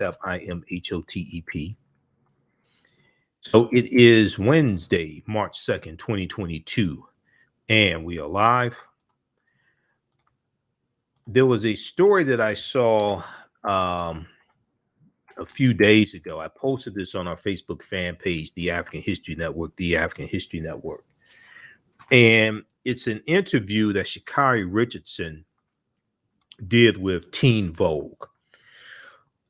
Imhotep, Imhotep. So it is Wednesday, March 2nd, 2022, and we are live. There was a story that I saw a few days ago. I posted this on our Facebook fan page, The African History Network, The African History Network. And it's an interview that Sha'Carri Richardson did with Teen Vogue.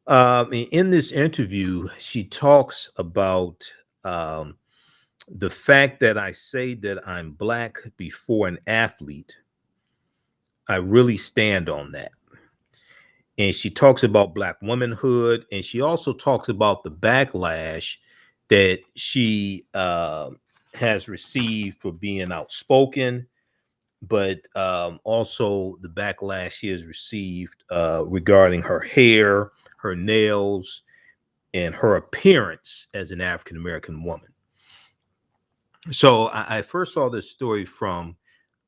In this interview, she talks about the fact that I say that I'm Black before an athlete. I really stand on that. And she talks about Black womanhood, and she also talks about the backlash that she has received for being outspoken, but also the backlash she has received regarding her hair, her nails, and her appearance as an African American woman. So I first saw this story from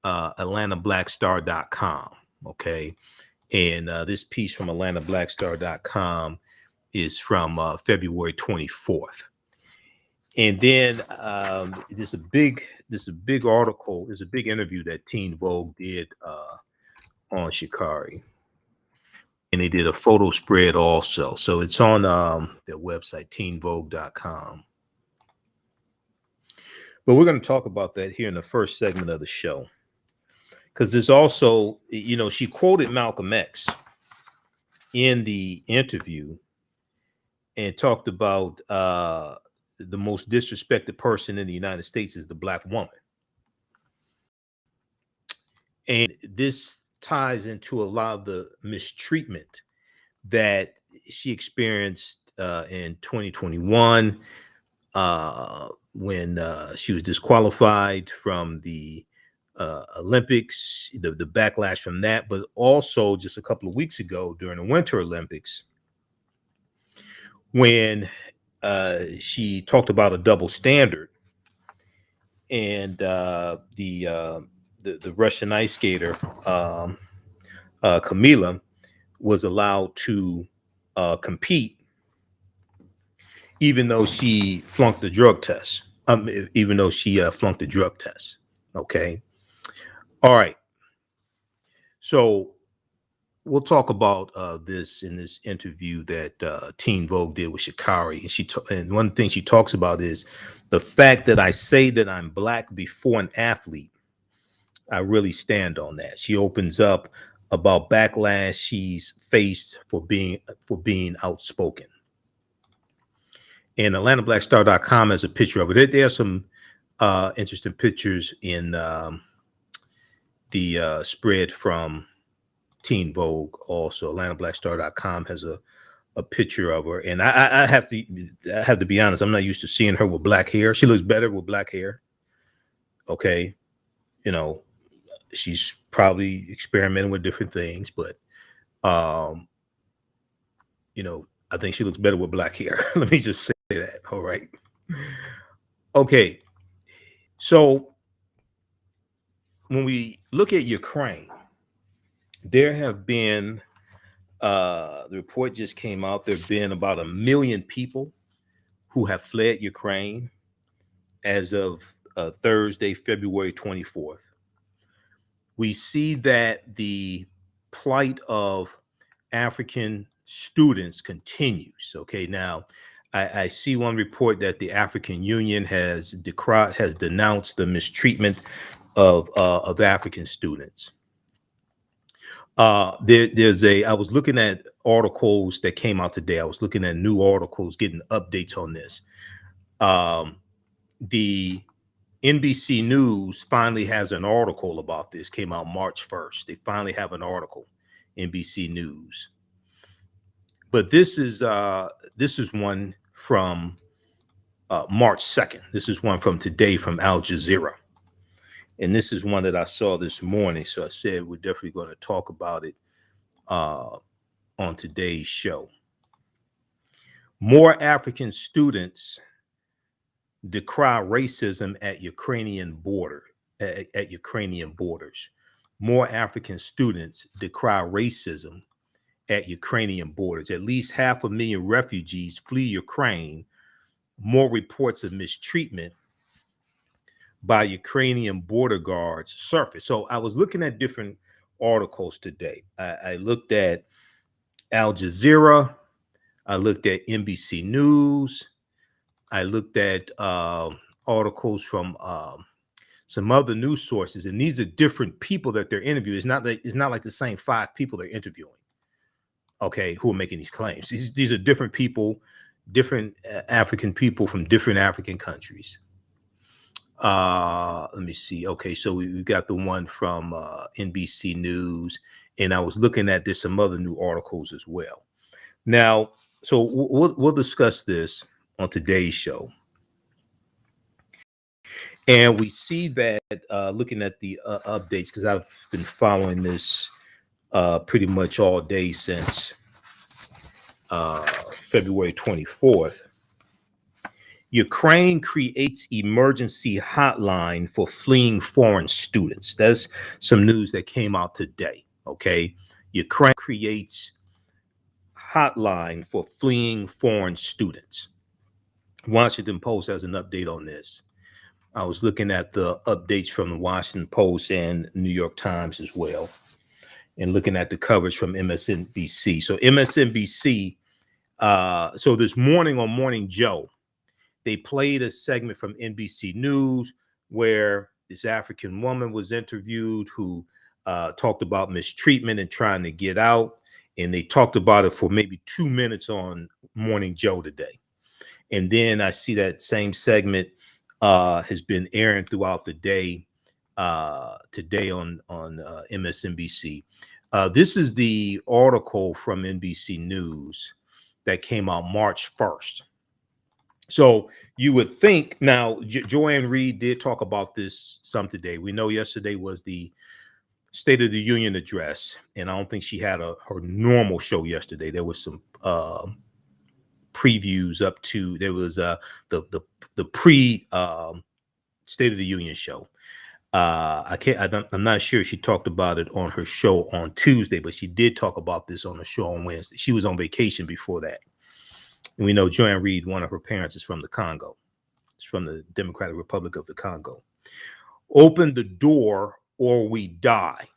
AtlantaBlackStar.com. Okay. And this piece from AtlantaBlackStar.com is from February 24th. And then there's a big article, there's a big interview that Teen Vogue did on Sha'Carri. And they did a photo spread also. So it's on their website, teenvogue.com. But we're going to talk about that here in the first segment of the show. Because there's also, she quoted Malcolm X in the interview and talked about the most disrespected person in the United States is the Black woman. And this ties into a lot of the mistreatment that she experienced in 2021 when she was disqualified from the Olympics, the backlash from that, but also just a couple of weeks ago during the Winter Olympics when she talked about a double standard, and the Russian ice skater Kamila was allowed to compete even though she flunked the drug test. Okay. All right. So we'll talk about this in this interview that Teen Vogue did with Sha'Carri. And one thing she talks about is the fact that I say that I'm Black before an athlete. I really stand on that. She opens up about backlash she's faced for being outspoken. And AtlantaBlackStar.com has a picture of it. There are some interesting pictures in the spread from Teen Vogue. Also, AtlantaBlackStar.com has a picture of her, and I have to be honest. I'm not used to seeing her with black hair. She looks better with black hair. Okay, she's probably experimenting with different things, but I think she looks better with black hair. Let me just say that. All right. Okay. So when we look at Ukraine, there have been the report just came out. There have been about 1 million people who have fled Ukraine as of Thursday, February 24th. We see that the plight of African students continues. Okay, now I see one report that the African Union has denounced the mistreatment of African students. I was looking at articles that came out today. I was looking at new articles, getting updates on this. The NBC News finally has an article about this. Came out March 1st. They finally have an article, NBC News. But this is one from March 2nd. This is one from today from Al Jazeera. And this is one that I saw this morning. So I said we're definitely going to talk about it on today's show. More African students decry racism at Ukrainian borders. More African students decry racism at Ukrainian borders. At least 500,000 refugees flee Ukraine. More reports of mistreatment by Ukrainian border guards surface. So I was looking at different articles today. I looked at Al Jazeera. I looked at NBC News. I looked at articles from some other news sources, and these are different people that they're interviewing. It's not like the same 5 people they're interviewing. Okay, who are making these claims? These are different people, different African people from different African countries. Let me see. Okay, so we've got the one from NBC News, and I was looking at this some other new articles as well. Now, so we'll discuss this on today's show. And we see that looking at the updates, because I've been following this pretty much all day since February 24th. Ukraine creates emergency hotline for fleeing foreign students. That's some news that came out today. Okay. Ukraine creates hotline for fleeing foreign students. Washington Post has an update on this. I was looking at the updates from the Washington Post and New York Times as well, and looking at the coverage from MSNBC. So MSNBC, so this morning on Morning Joe, they played a segment from NBC News where this African woman was interviewed who talked about mistreatment and trying to get out. And they talked about it for maybe 2 minutes on Morning Joe today. And then I see that same segment has been airing throughout the day today on MSNBC. This is the article from NBC News that came out March 1st. So you would think now, Joanne Reed did talk about this some today. We know yesterday was the State of the Union address, and I don't think she had her normal show yesterday. There was some previews up to, there was the pre State of the Union show. I'm not sure she talked about it on her show on Tuesday, but she did talk about this on the show on Wednesday. She was on vacation before that. And we know Joanne Reed, one of her parents is from the Congo. It's from the Democratic Republic of the Congo. Open the door or we die.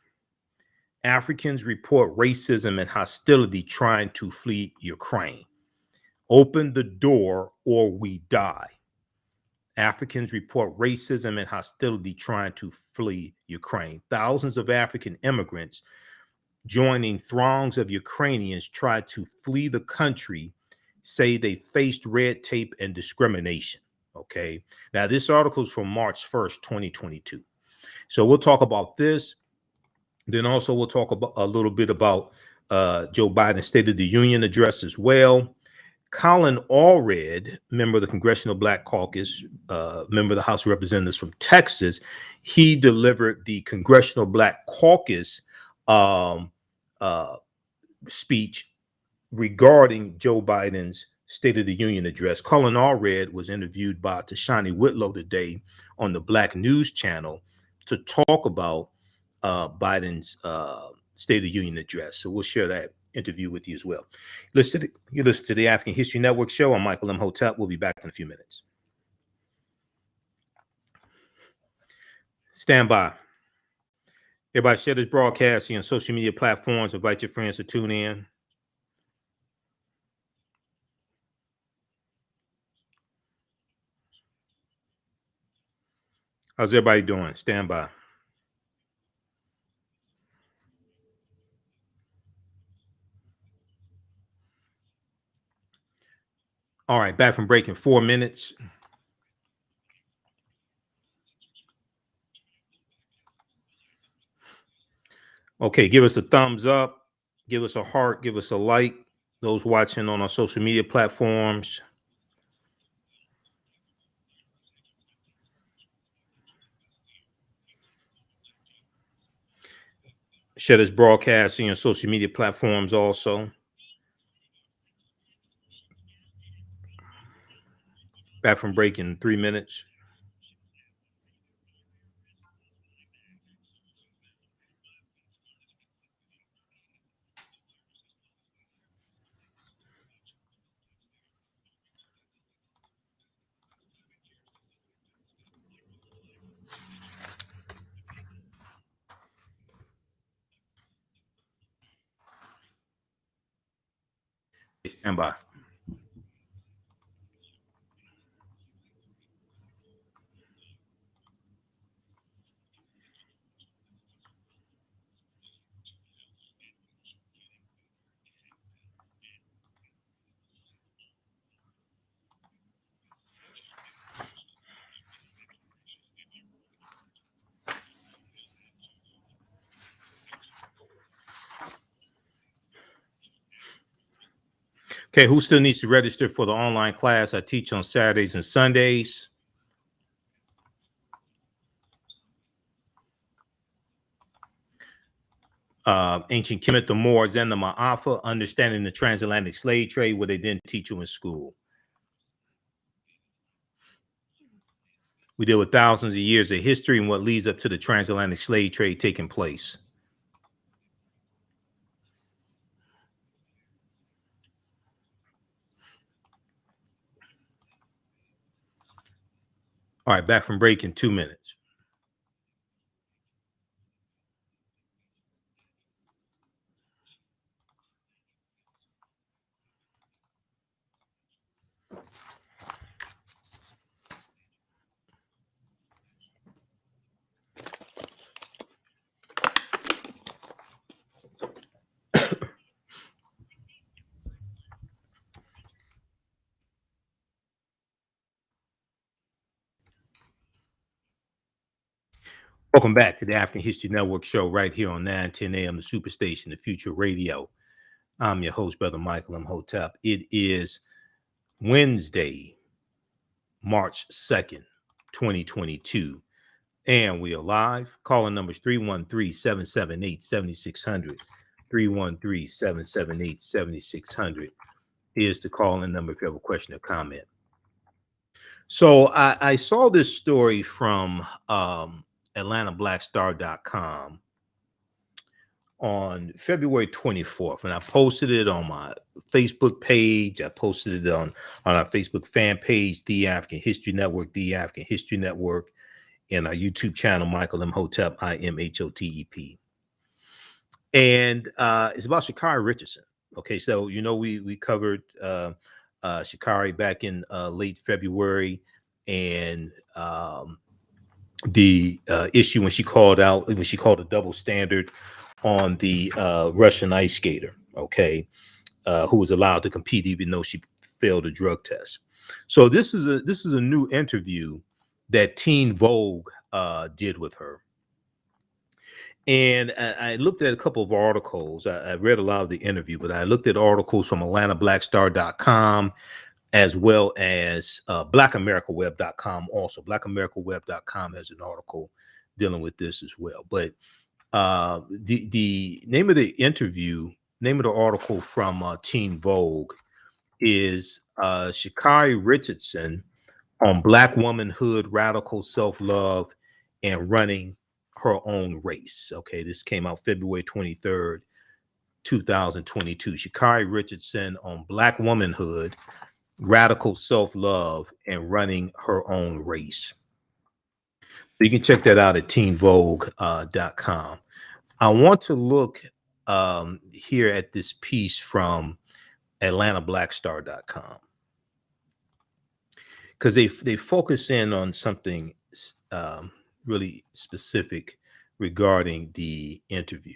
Africans report racism and hostility trying to flee Ukraine. Open the door or we die. Africans report racism and hostility trying to flee Ukraine. Thousands of African immigrants joining throngs of Ukrainians tried to flee the country, say they faced red tape and discrimination. Okay. Now, this article is from March 1st, 2022. So we'll talk about this. Then also we'll talk about a little bit about Joe Biden's State of the Union address as well. Colin Allred, member of the Congressional Black Caucus, member of the House of Representatives from Texas, he delivered the Congressional Black Caucus speech regarding Joe Biden's State of the Union address. Colin Allred was interviewed by Tashani Whitlow today on the Black News Channel to talk about Biden's State of the Union address. So we'll share that interview with you as well. You listen to the African History Network show. I'm Michael Imhotep. We'll be back in a few minutes. Stand by. Everybody share this broadcast on social media platforms. Invite your friends to tune in. How's everybody doing? Stand by. All right, back from break in 4 minutes. Okay, give us a thumbs up, give us a heart, give us a like. Those watching on our social media platforms. Share this broadcast on your social media platforms also. Back from break in 3 minutes. And bye. Okay, who still needs to register for the online class I teach on Saturdays and Sundays? Ancient Kemet, the Moors, and the Maafa, understanding the transatlantic slave trade, what they didn't teach you in school. We deal with thousands of years of history and what leads up to the transatlantic slave trade taking place. All right, back from break in 2 minutes. Welcome back to the African History Network show right here on 910 AM, the Superstation, the Future Radio. I'm your host, Brother Michael Imhotep. It is Wednesday, March 2nd, 2022, and we are live. Calling numbers 313-778-7600. 313-778-7600 is the call-in number if you have a question or comment. So I saw this story from AtlantaBlackStar.com on February 24th, and I posted it on my Facebook page. I posted it on our Facebook fan page, The African History Network, The African History Network, and our YouTube channel, Michael Imhotep, Imhotep. And it's about Sha'Carri Richardson. Okay, so we covered Sha'Carri back in late February, and the issue when she called a double standard on the Russian ice skater, okay, who was allowed to compete even though she failed a drug test. So this is a new interview that Teen Vogue did with her. And I looked at a couple of articles. I read a lot of the interview, but I looked at articles from AtlantaBlackStar.com as well as BlackAmericaWeb.com. Also, BlackAmericaWeb.com has an article dealing with this as well. But the name of the article from Teen Vogue is Sha'Carri Richardson on Black womanhood, radical self-love, and running her own race. Okay, this came out February 23rd, 2022. Sha'Carri Richardson on Black womanhood, radical self-love, and running her own race. So you can check that out at teenvogue.com. I want to look here at this piece from AtlantaBlackStar.com because they focus in on something really specific regarding the interview.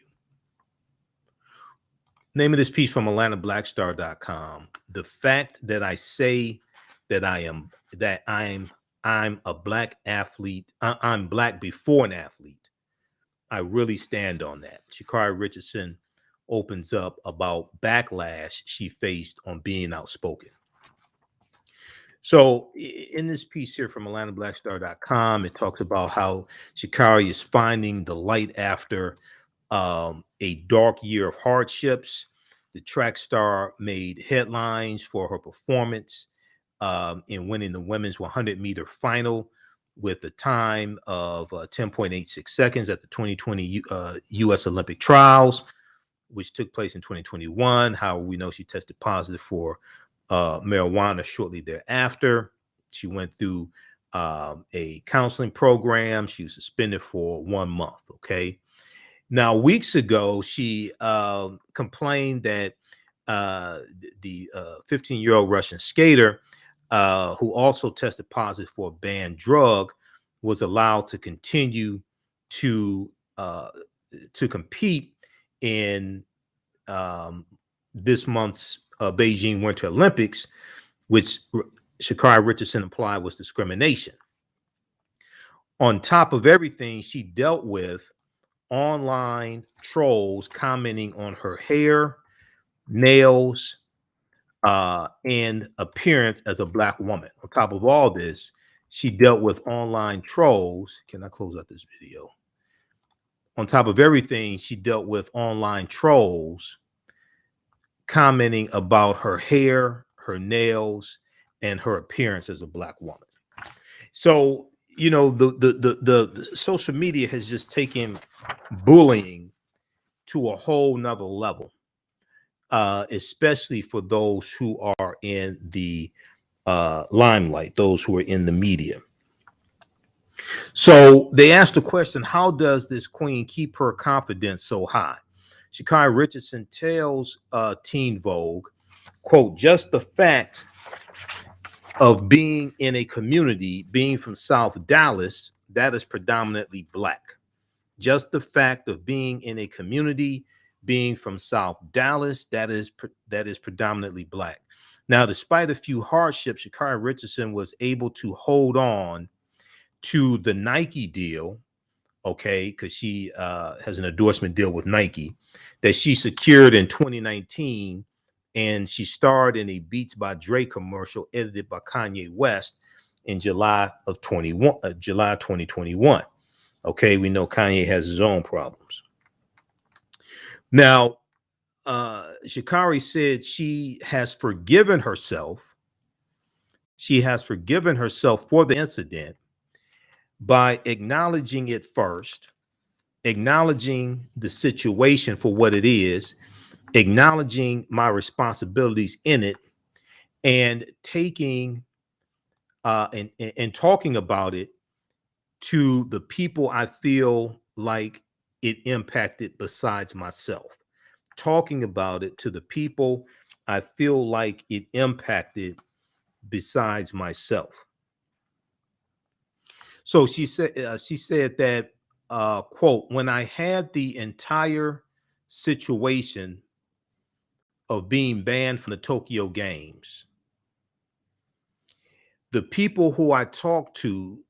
Name of this piece from AtlantaBlackStar.com: the fact that I say that I'm a black athlete, I'm black before an athlete, I really stand on that. Sha'Carri Richardson opens up about backlash she faced on being outspoken. So in this piece here from AtlantaBlackStar.com, it talks about how Sha'Carri is finding the light after a dark year of hardships. The track star made headlines for her performance in winning the women's 100-meter final with a time of 10.86 seconds at the 2020 U.S. Olympic trials, which took place in 2021. How we know she tested positive for marijuana shortly thereafter. She went through a counseling program. She was suspended for 1 month. Okay. Now, weeks ago, she complained that the 15-year-old Russian skater, who also tested positive for a banned drug, was allowed to continue to compete in this month's Beijing Winter Olympics, which Sha'Carri Richardson implied was discrimination. On top of everything, she dealt with online trolls commenting on her hair, nails, and appearance as a Black woman. On top of all this, she dealt with online trolls. Can I close out this video? On top of everything, she dealt with online trolls commenting about her hair, her nails, and her appearance as a Black woman. So, you know, the social media has just taken bullying to a whole nother level, especially for those who are in the limelight, those who are in the media. So they asked the question, how does this queen keep her confidence so high? Sha'Carri Richardson tells Teen Vogue, quote, just the fact of being in a community, being from South Dallas, that is predominantly Black. Just the fact of being in a community, being from South Dallas, that is predominantly Black. Now, despite a few hardships, Sha'Carri Richardson was able to hold on to the Nike deal, okay, because she has an endorsement deal with Nike that she secured in 2019, and she starred in a Beats by Dre commercial edited by Kanye West in July 2021. Okay, we know Kanye has his own problems. Now, Sha'Carri said she has forgiven herself. She has forgiven herself for the incident by acknowledging it first, acknowledging the situation for what it is, acknowledging my responsibilities in it, and taking and talking about it to the people I feel like it impacted besides myself. Talking about it to the people I feel like it impacted besides myself. So she said that, quote, when I had the entire situation of being banned from the Tokyo Games, the people who I talked to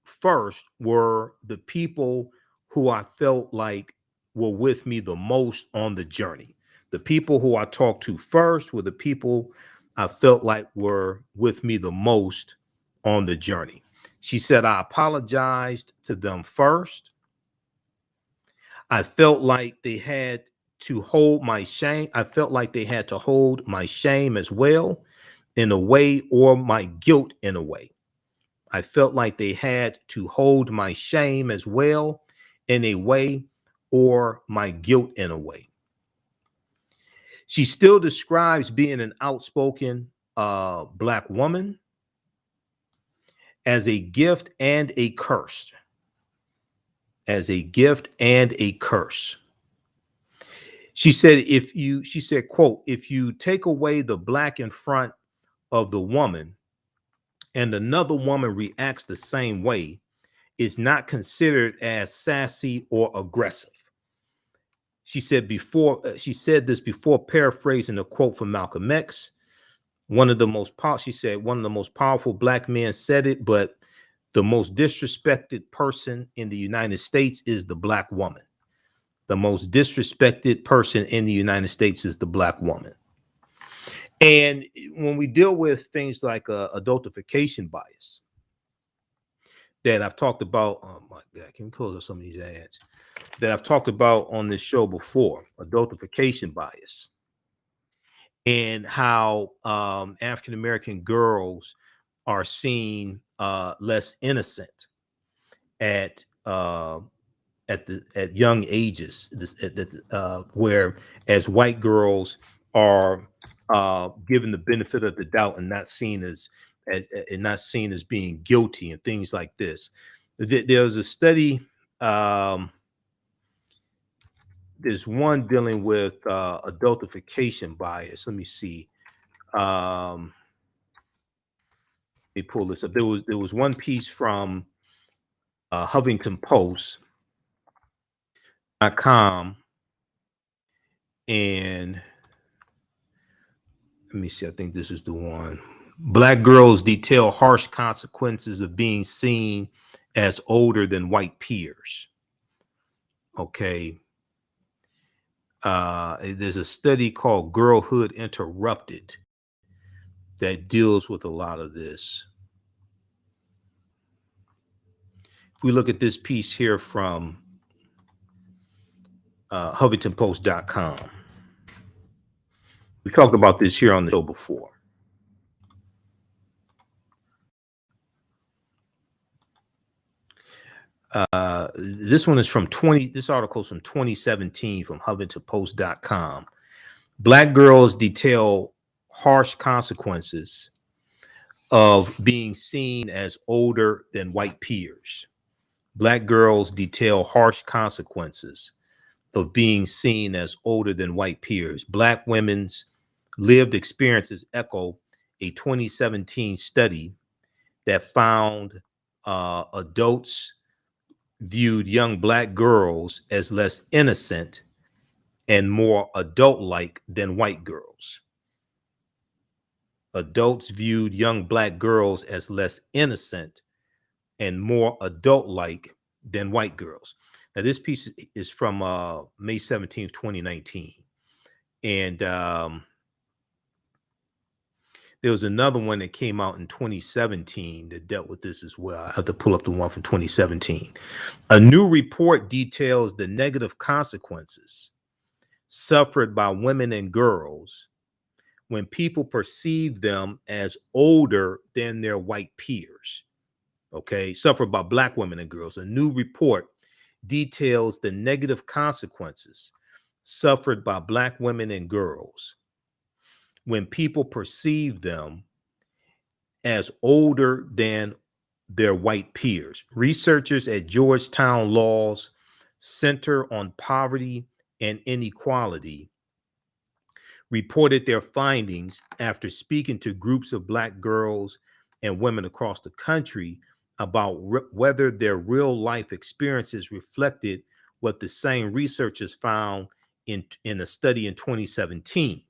first were the people who I felt like were with me the most on the journey. The people who I talked to first were the people I felt like were with me the most on the journey. She said, I apologized to them first. I felt like they had to hold my shame. I felt like they had to hold my shame as well, in a way, or my guilt in a way. I felt like they had to hold my shame as well in a way, or my guilt in a way. She still describes being an outspoken Black woman as a gift and a curse. As a gift and a curse. She said, she said, quote, if you take away the Black in front of the woman and another woman reacts the same way, it's not considered as sassy or aggressive. She said this before paraphrasing a quote from Malcolm X. She said, one of the most powerful Black men said it, but the most disrespected person in the United States is the Black woman. The most disrespected person in the United States is the Black woman. And when we deal with things like adultification bias that I've talked about, oh my God, can we close up some of these ads that I've talked about on this show before, adultification bias, and how African-American girls are seen less innocent at young ages, where as white girls are given the benefit of the doubt and not seen as being guilty and things like this. There's a study there's one dealing with adultification bias. Let me see. Let me pull this up. There was one piece from Huffington Post.com, and let me see. I think this is the one. Black girls detail harsh consequences of being seen as older than white peers. Okay. There's a study called Girlhood Interrupted that deals with a lot of this. If we look at this piece here from HuffingtonPost.com, we talked about this here on the show before. This one is from this article is from 2017 from HuffingtonPost.com. Black girls detail harsh consequences of being seen as older than white peers. Black girls detail harsh consequences of being seen as older than white peers. Black women's lived experiences echo a 2017 study that found adults viewed young Black girls as less innocent and more adult-like than white girls. Adults viewed young Black girls as less innocent and more adult-like than white girls. Now, this piece is from May 17th, 2019. And there was another one that came out in 2017 that dealt with this as well. I have to pull up the one from 2017. A new report details the negative consequences suffered by women and girls when people perceive them as older than their white peers. Okay, suffered by Black women and girls. A new report details the negative consequences suffered by Black women and girls when people perceive them as older than their white peers. Researchers at Georgetown Law's Center on Poverty and Inequality reported their findings after speaking to groups of Black girls and women across the country about whether their real life experiences reflected what the same researchers found in a study in 2017,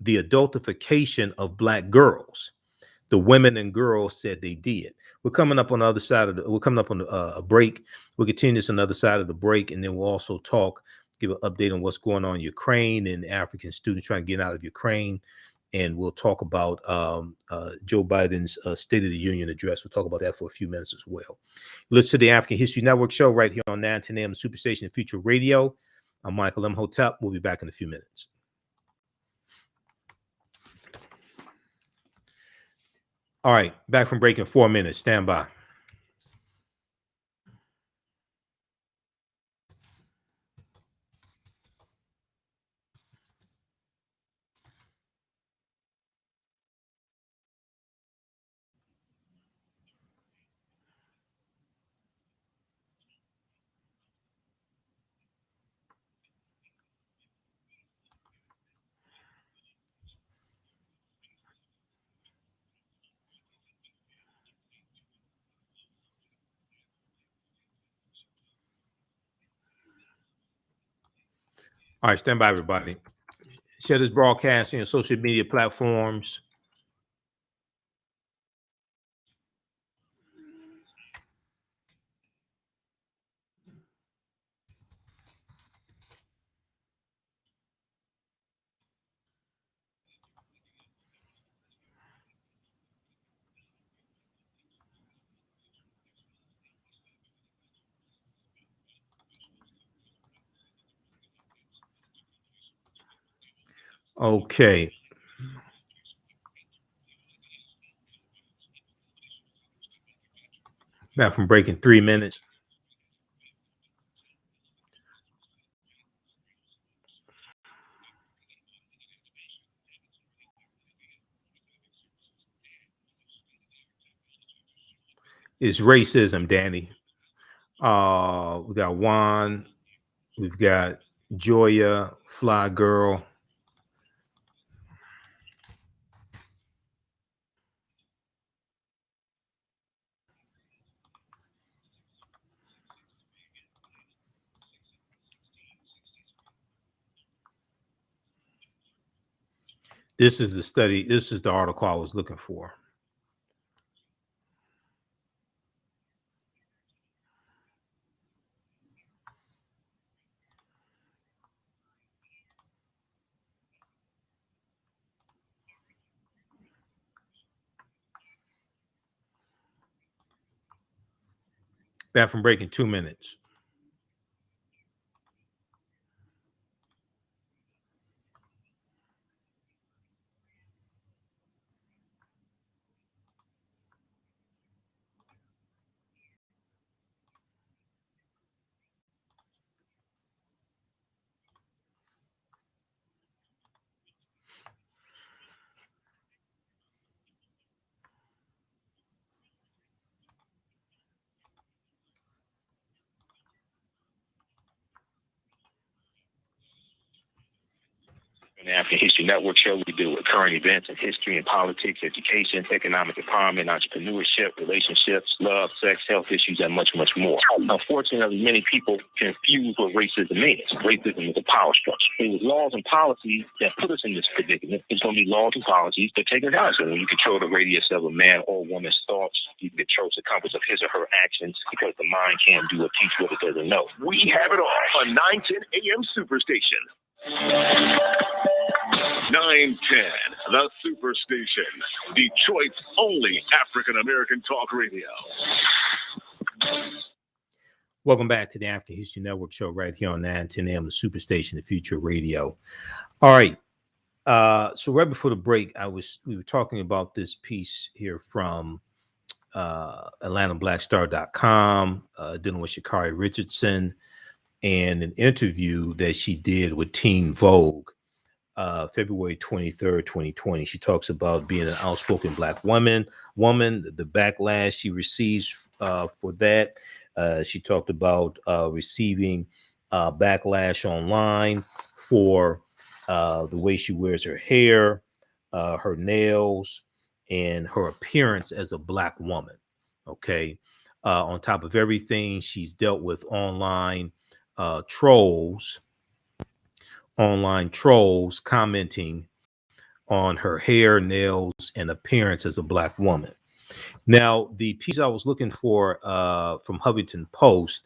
the adultification of Black girls. The women and girls said they did. We're coming up on the other side of we're coming up on a break. We'll continue this on the other side of the break, and then we'll also give an update on what's going on in Ukraine and African students trying to get out of Ukraine. And we'll talk about Joe Biden's State of the Union address. We'll talk about that for a few minutes as well. Listen to the African History Network show right here on 910 AM Superstation and Future Radio. I'm Michael Imhotep. We'll be back in a few minutes. All right, back from break in 4 minutes. Stand by. All right, stand by, everybody. Share this broadcasting on social media platforms. Okay. Back from break in 3 minutes. It's racism, Danny. We got Juan. We've got Joya, Fly Girl. This is the study. This is the article I was looking for. Back from break in 2 minutes. The African History Network show, we deal with current events in history and politics, education, economic empowerment, entrepreneurship, relationships, love, sex, health issues, and much, much more. Unfortunately, many people confuse what racism is. Racism is a power structure. It was laws and policies that put us in this predicament. It's going to be laws and policies that take us out. So when you control the radius of a man or woman's thoughts, you can control the compass of his or her actions because the mind can't do or teach what it doesn't know. We have it all on 910 AM Superstation. 910, the Superstation, Detroit's only African-American talk radio. Welcome back to the African History Network show right here on 910 AM, the Superstation, the Future Radio. All right. So right before the break, we were talking about this piece here from AtlantaBlackStar.com, dealing with Sha'Carri Richardson, and an interview that she did with Teen Vogue, February 23rd, 2020. She talks about being an outspoken Black woman, the backlash she receives for that. She talked about receiving backlash online for the way she wears her hair, her nails, and her appearance as a Black woman. Okay. On top of everything, she's dealt with online trolls commenting on her hair, nails, and appearance as a Black woman. Now, the piece I was looking for from Huffington Post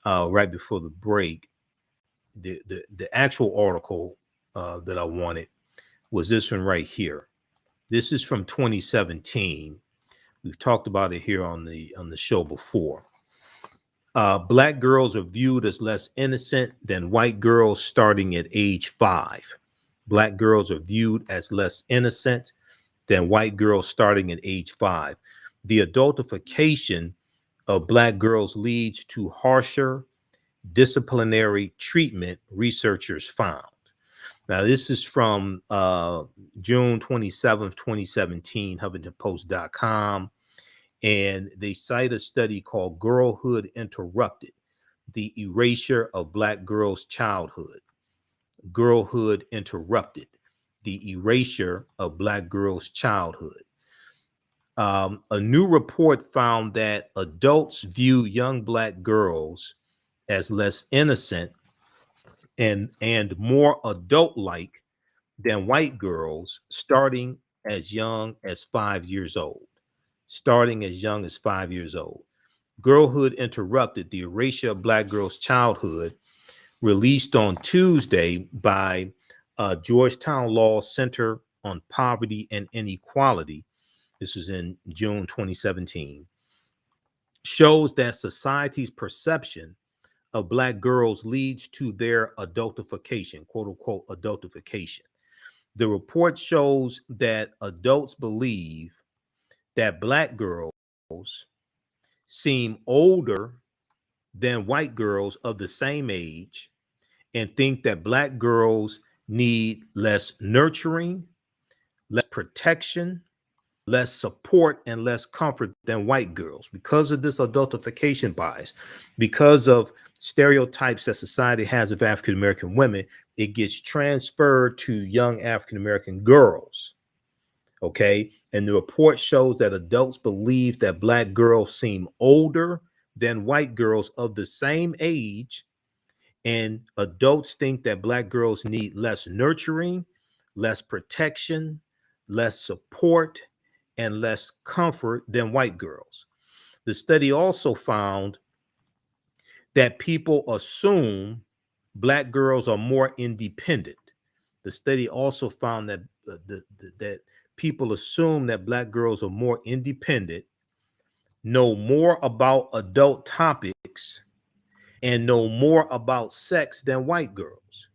right before the break, the actual article that I wanted was this one right here. This is from 2017. We've talked about it here on the show before. Black girls are viewed as less innocent than white girls starting at age 5. Black girls are viewed as less innocent than white girls starting at age 5. The adultification of Black girls leads to harsher disciplinary treatment, researchers found. Now, this is from June 27th, 2017, HuffingtonPost.com. And they cite a study called Girlhood Interrupted, the erasure of Black girls' childhood. Girlhood Interrupted, the erasure of Black girls' childhood. A new report found that adults view young Black girls as less innocent and more adult-like than white girls starting as young as 5 years old. Girlhood Interrupted, the erasure of Black girls' childhood, released on Tuesday by Georgetown Law Center on Poverty and Inequality. This was in June 2017. Shows that society's perception of Black girls leads to their adultification, quote unquote, adultification. The report shows that adults believe that Black girls seem older than white girls of the same age and think that Black girls need less nurturing, less protection, less support, and less comfort than white girls. Because of this adultification bias, because of stereotypes that society has of African American women, it gets transferred to young African American girls. Okay. And the report shows that adults believe that Black girls seem older than white girls of the same age. And adults think that Black girls need less nurturing, less protection, less support, and less comfort than white girls. The study also found that people assume Black girls are more independent. The study also found that that people assume that Black girls are more independent, know more about adult topics, and know more about sex than white girls.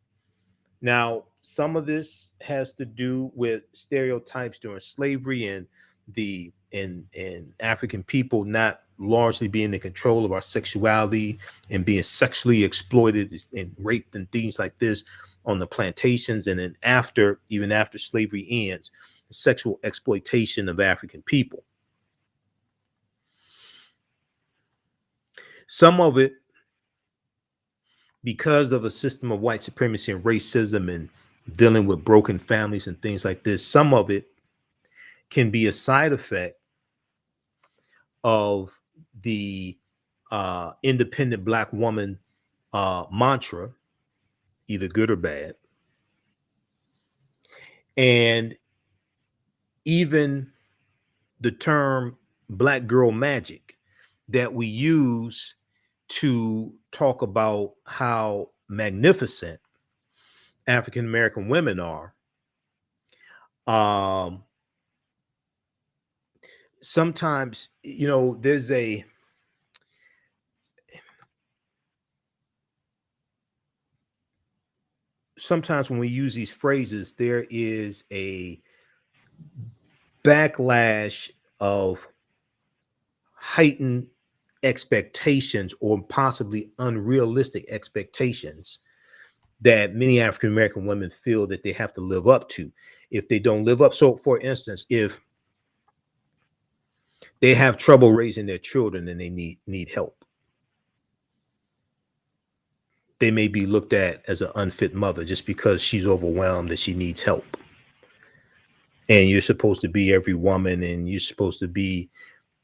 Now, some of this has to do with stereotypes during slavery and the and African people not largely being in control of our sexuality and being sexually exploited and raped and things like this on the plantations. And then after, even after slavery ends, sexual exploitation of African people. Some of it because of a system of white supremacy and racism and dealing with broken families and things like this. Some of it can be a side effect of the independent Black woman mantra, either good or bad. And even the term Black girl magic that we use to talk about how magnificent African American women are. Sometimes, you know, sometimes when we use these phrases, there is a backlash of heightened expectations or possibly unrealistic expectations that many African American women feel that they have to live up to. If they don't live up, so for instance, if they have trouble raising their children and they need help, they may be looked at as an unfit mother just because she's overwhelmed that she needs help. And you're supposed to be every woman, and you're supposed to be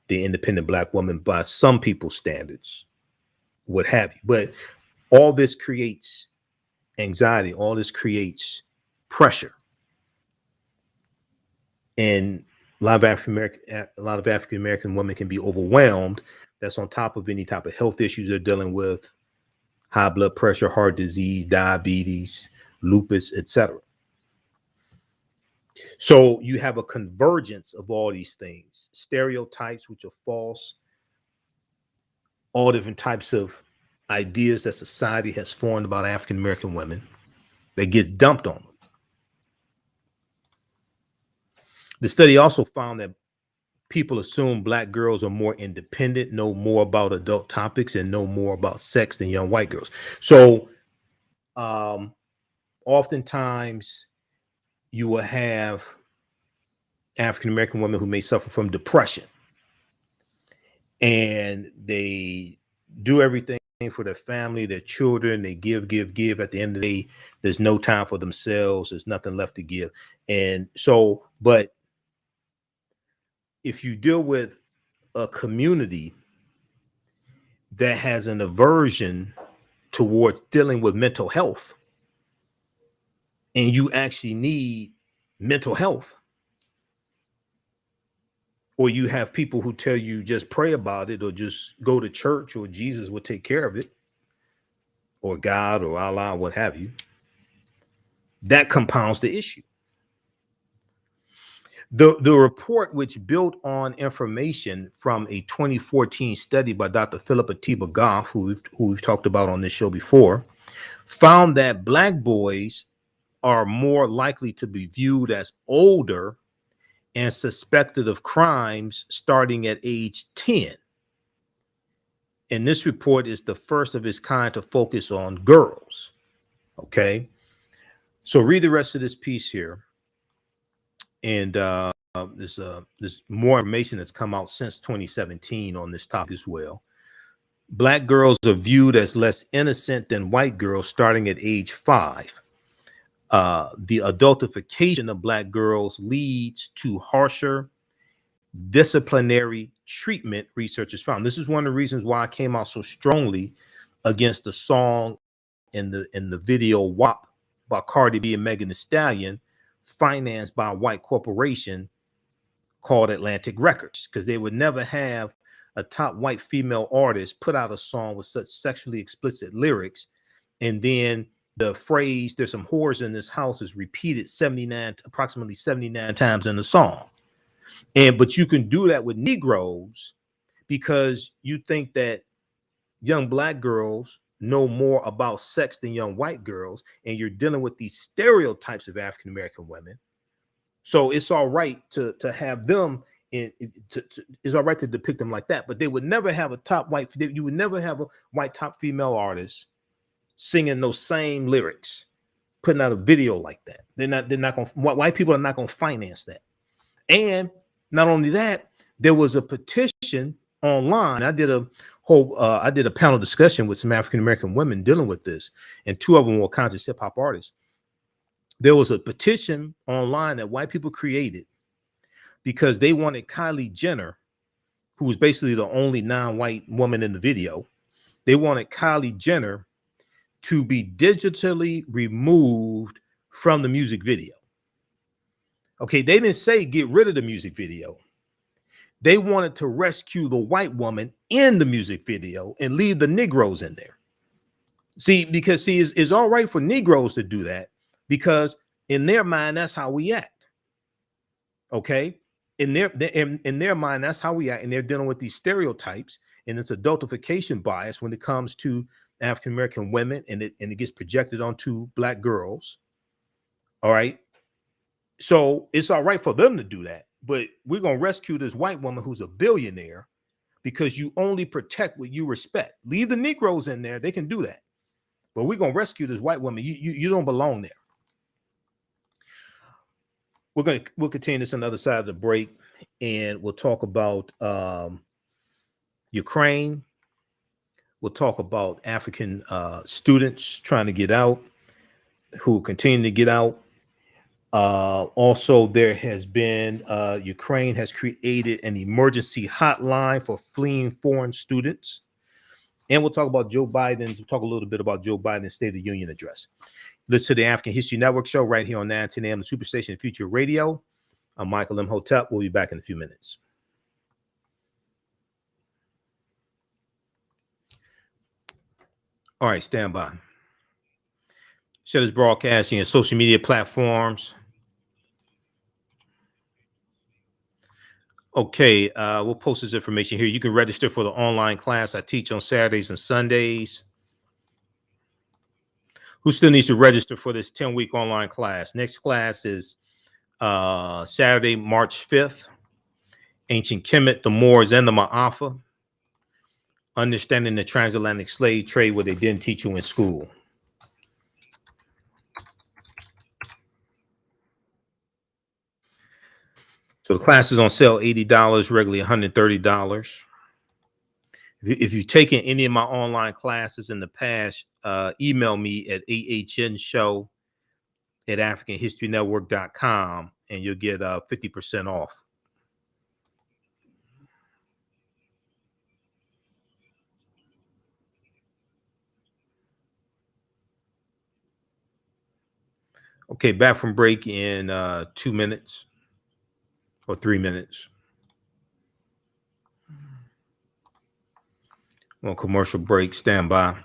the independent Black woman by some people's standards, what have you. But all this creates anxiety, all this creates pressure. And a lot of African American women can be overwhelmed. That's on top of any type of health issues they're dealing with, high blood pressure, heart disease, diabetes, lupus, etc. So you have a convergence of all these things, stereotypes, which are false, all different types of ideas that society has formed about African American women that gets dumped on them. The study also found that people assume Black girls are more independent, know more about adult topics, and know more about sex than young white girls. So oftentimes you will have African American women who may suffer from depression, and they do everything for their family, their children. They give. At the end of the day, there's no time for themselves. There's nothing left to give. And so, but if you deal with a community that has an aversion towards dealing with mental health, and you actually need mental health, or you have people who tell you just pray about it, or just go to church, or Jesus will take care of it, or God or Allah, what have you, that compounds the issue. The report, which built on information from a 2014 study by Dr. Philip Atiba Goff, who we've talked about on this show before, found that Black boys are more likely to be viewed as older and suspected of crimes starting at age 10. And this report is the first of its kind to focus on girls. Okay. So read the rest of this piece here. And there's more information that's come out since 2017 on this topic as well. Black girls are viewed as less innocent than white girls starting at age 5. The adultification of Black girls leads to harsher disciplinary treatment, researchers found. This is one of the reasons why I came out so strongly against the song in the video WAP by Cardi B and Megan Thee Stallion, financed by a white corporation called Atlantic Records, because they would never have a top white female artist put out a song with such sexually explicit lyrics, and then the phrase "there's some whores in this house" is repeated approximately 79 times in the song. But you can do that with Negroes because you think that young Black girls know more about sex than young white girls, and you're dealing with these stereotypes of African American women. So it's all right to have them it's all right to depict them like that, but they would never have a top white. You would never have a white top female artist singing those same lyrics, putting out a video like that. They're not going. White people are not going to finance that. And not only that, there was a petition online. I did a panel discussion with some African American women dealing with this, and 2 of them were conscious hip hop artists. There was a petition online that white people created because they wanted Kylie Jenner, who was basically the only non-white woman in the video. They wanted Kylie Jenner to be digitally removed from the music video. Okay, they didn't say get rid of the music video. They wanted to rescue the white woman in the music video and leave the Negroes in there. Because it's all right for Negroes to do that, because in their mind, that's how we act. Okay, in their mind, that's how we act, and they're dealing with these stereotypes, and it's adultification bias when it comes to African American women, and it gets projected onto Black girls. All right, so it's all right for them to do that, but we're gonna rescue this white woman who's a billionaire because you only protect what you respect. Leave the Negroes in there; they can do that, but we're gonna rescue this white woman. You don't belong there. We'll continue this on the other side of the break, and we'll talk about Ukraine. We'll talk about African students trying to get out, who continue to get out. Also, there has been Ukraine has created an emergency hotline for fleeing foreign students, and we'll talk about Joe Biden's. We'll talk a little bit about Joe Biden's State of the Union address. Listen to the African History Network show right here on 910 AM, the Superstation Future Radio. I'm Michael Imhotep. We'll be back in a few minutes. All right, stand by. Share this broadcasting and social media platforms. Okay, we'll post this information here. You can register for the online class I teach on Saturdays and Sundays. Who still needs to register for this 10-week online class? Next class is Saturday, March 5th. Ancient Kemet, the Moors, and the Maafa. Understanding the transatlantic slave trade, what they didn't teach you in school. So the class is on sale, $80, regularly $130. If you've taken any of my online classes in the past, email me at TheAHNShow at AfricanHistoryNetwork.com, and you'll get 50% off. Okay, back from break in 2 minutes or 3 minutes. On commercial break, stand by.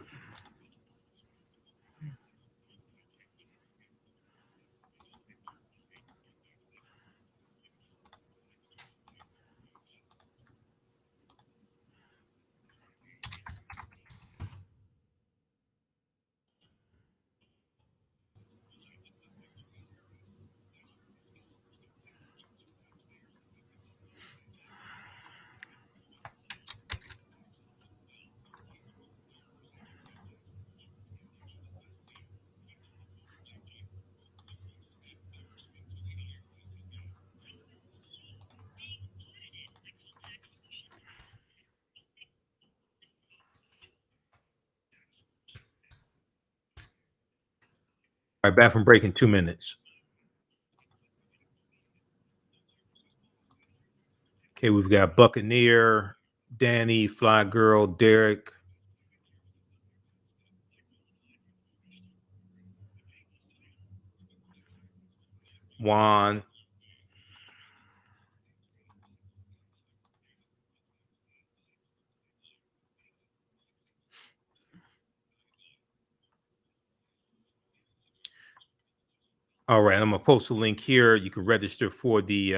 right, back from break in 2 minutes. Okay, we've got Buccaneer, Danny, Fly Girl, Derek. Juan. All right, I'm gonna post a link here. You can register for the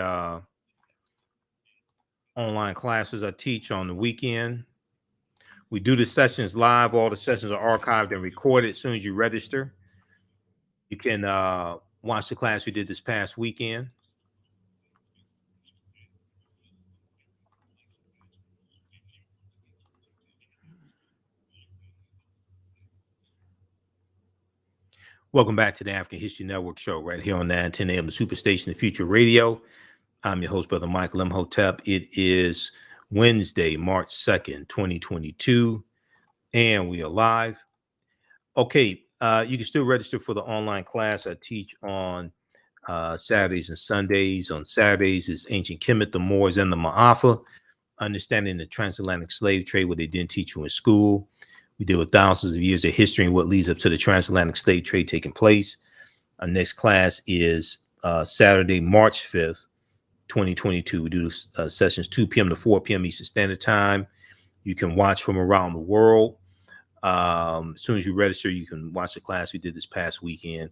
online classes I teach on the weekend. We do the sessions live. All the sessions are archived and recorded. As soon as you register, you can watch the class we did this past weekend. Welcome back to the African History Network show right here on 910 AM, the Superstation, the Future Radio. I'm your host, Brother Michael Imhotep. It is Wednesday, March 2nd, 2022, and we are live. Okay, you can still register for the online class I teach on Saturdays and Sundays. On Saturdays is Ancient Kemet, the Moors, and the Maafa, understanding the transatlantic slave trade, what they didn't teach you in school. We deal with thousands of years of history and what leads up to the transatlantic slave trade taking place. Our next class is Saturday, March 5th, 2022. We do sessions 2 p.m. to 4 p.m. Eastern Standard Time. You can watch from around the world. As soon as you register, you can watch the class we did this past weekend.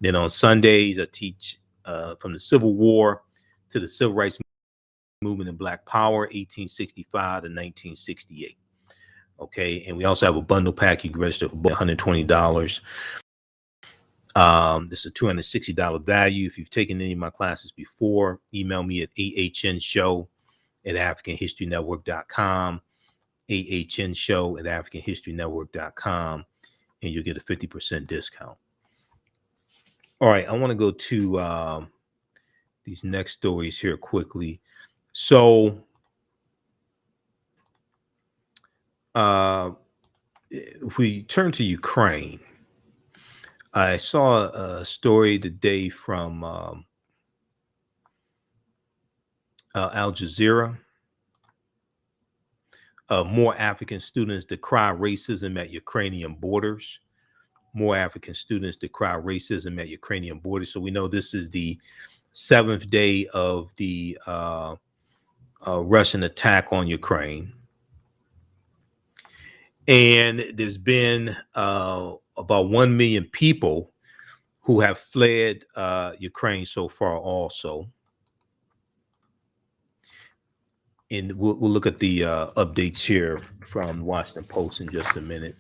Then on Sundays, I teach from the Civil War to the Civil Rights Movement and Black Power, 1865 to 1968. Okay, and we also have a bundle pack. You can register for $120. This is a $260 value. If you've taken any of my classes before, email me at AHNshow@AfricanHistoryNetwork.com, AHNshow@AfricanHistoryNetwork.com, and you'll get a 50% discount. All right, I want to go to these next stories here quickly. So, if we turn to Ukraine, I saw a story today from Al Jazeera. More African students decry racism at Ukrainian borders. More African students decry racism at Ukrainian borders. So we know this is the 7th day of the Russian attack on Ukraine. And there's been about 1 million people who have fled Ukraine so far also. And we'll look at the updates here from Washington Post in just a minute.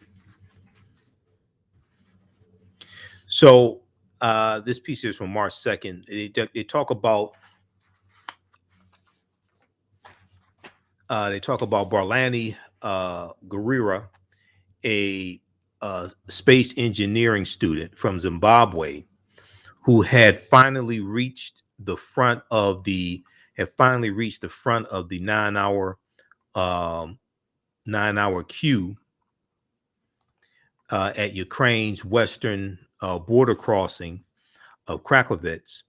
So this piece here is from March 2nd. They talk about Barlani Guerrera, a space engineering student from Zimbabwe, who had finally reached the front of the 9-hour queue at Ukraine's western border crossing of Krakowitz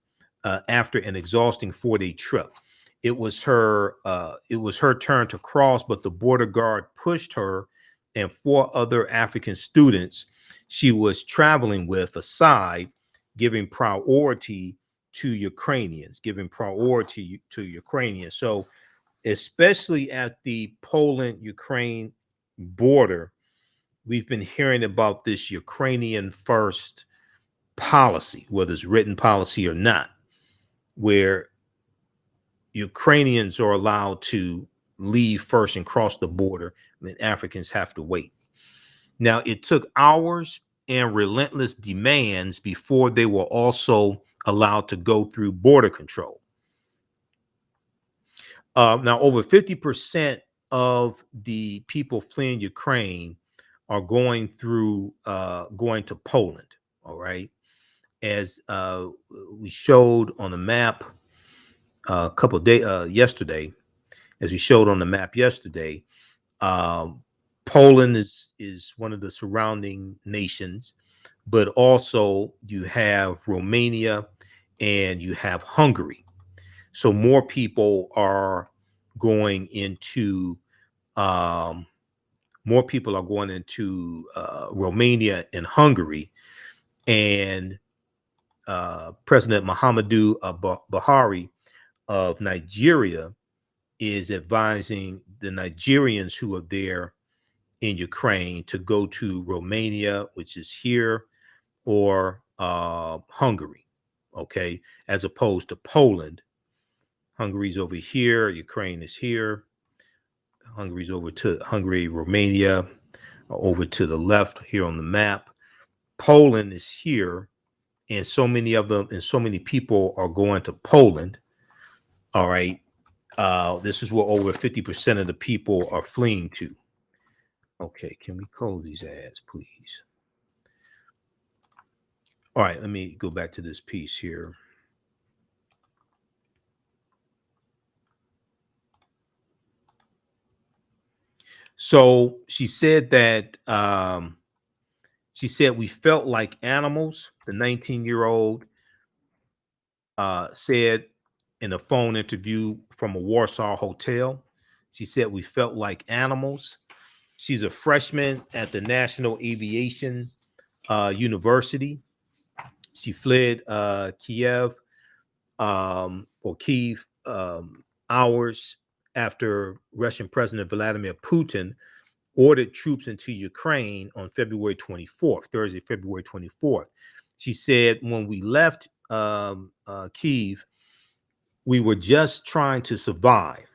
after an exhausting 4-day trip. It was her turn to cross, but the border guard pushed her and 4 other African students she was traveling with aside, giving priority to Ukrainians. So especially at the Poland-Ukraine border, we've been hearing about this Ukrainian first policy, whether it's written policy or not, where Ukrainians are allowed to leave first and cross the border, and then Africans have to wait. Now, it took hours and relentless demands before they were also allowed to go through border control. Now, over 50% of the people fleeing Ukraine are going to Poland. All right, as we showed on the map yesterday, Poland is one of the surrounding nations. but also you have Romania and you have Hungary. So more people are going into Romania and Hungary, and President Muhammadu Buhari of Nigeria is advising the Nigerians who are there in Ukraine to go to Romania, which is here, or Hungary, okay, as opposed to Poland. Hungary's over here, Ukraine is here. Hungary's over to Hungary, Romania, over to the left here on the map. Poland is here, and so many of them and so many people are going to Poland. All right. This is where over 50% of the people are fleeing to. Okay, can we close these ads, please? All right, let me go back to this piece here. So she said that we felt like animals. The 19-year-old said in a phone interview from a Warsaw hotel. She said we felt like animals. She's a freshman at the National Aviation University. She fled Kiev hours after Russian President Vladimir Putin ordered troops into Ukraine on February 24th, Thursday, February 24th. She said, when we left Kiev, we were just trying to survive.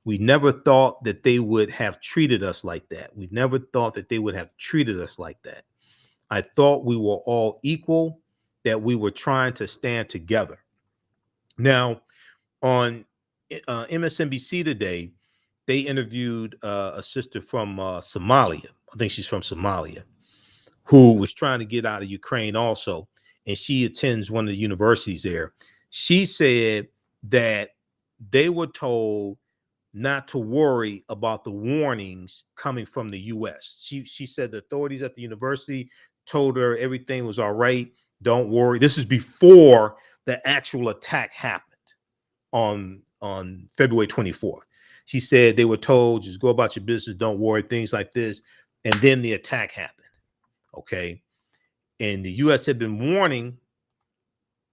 We never thought that they would have treated us like that. We never thought that they would have treated us like that. I thought we were all equal, that we were trying to stand together. Now, on MSNBC today, they interviewed a sister from Somalia. I think she's from Somalia, who was trying to get out of Ukraine also. And she attends one of the universities there. She said that they were told not to worry about the warnings coming from the U.S. She said the authorities at the university told her everything was all right. Don't worry. This is before the actual attack happened on February 24th. She said they were told, just go about your business, don't worry, things like this. And then the attack happened. Okay. And the U.S. had been warning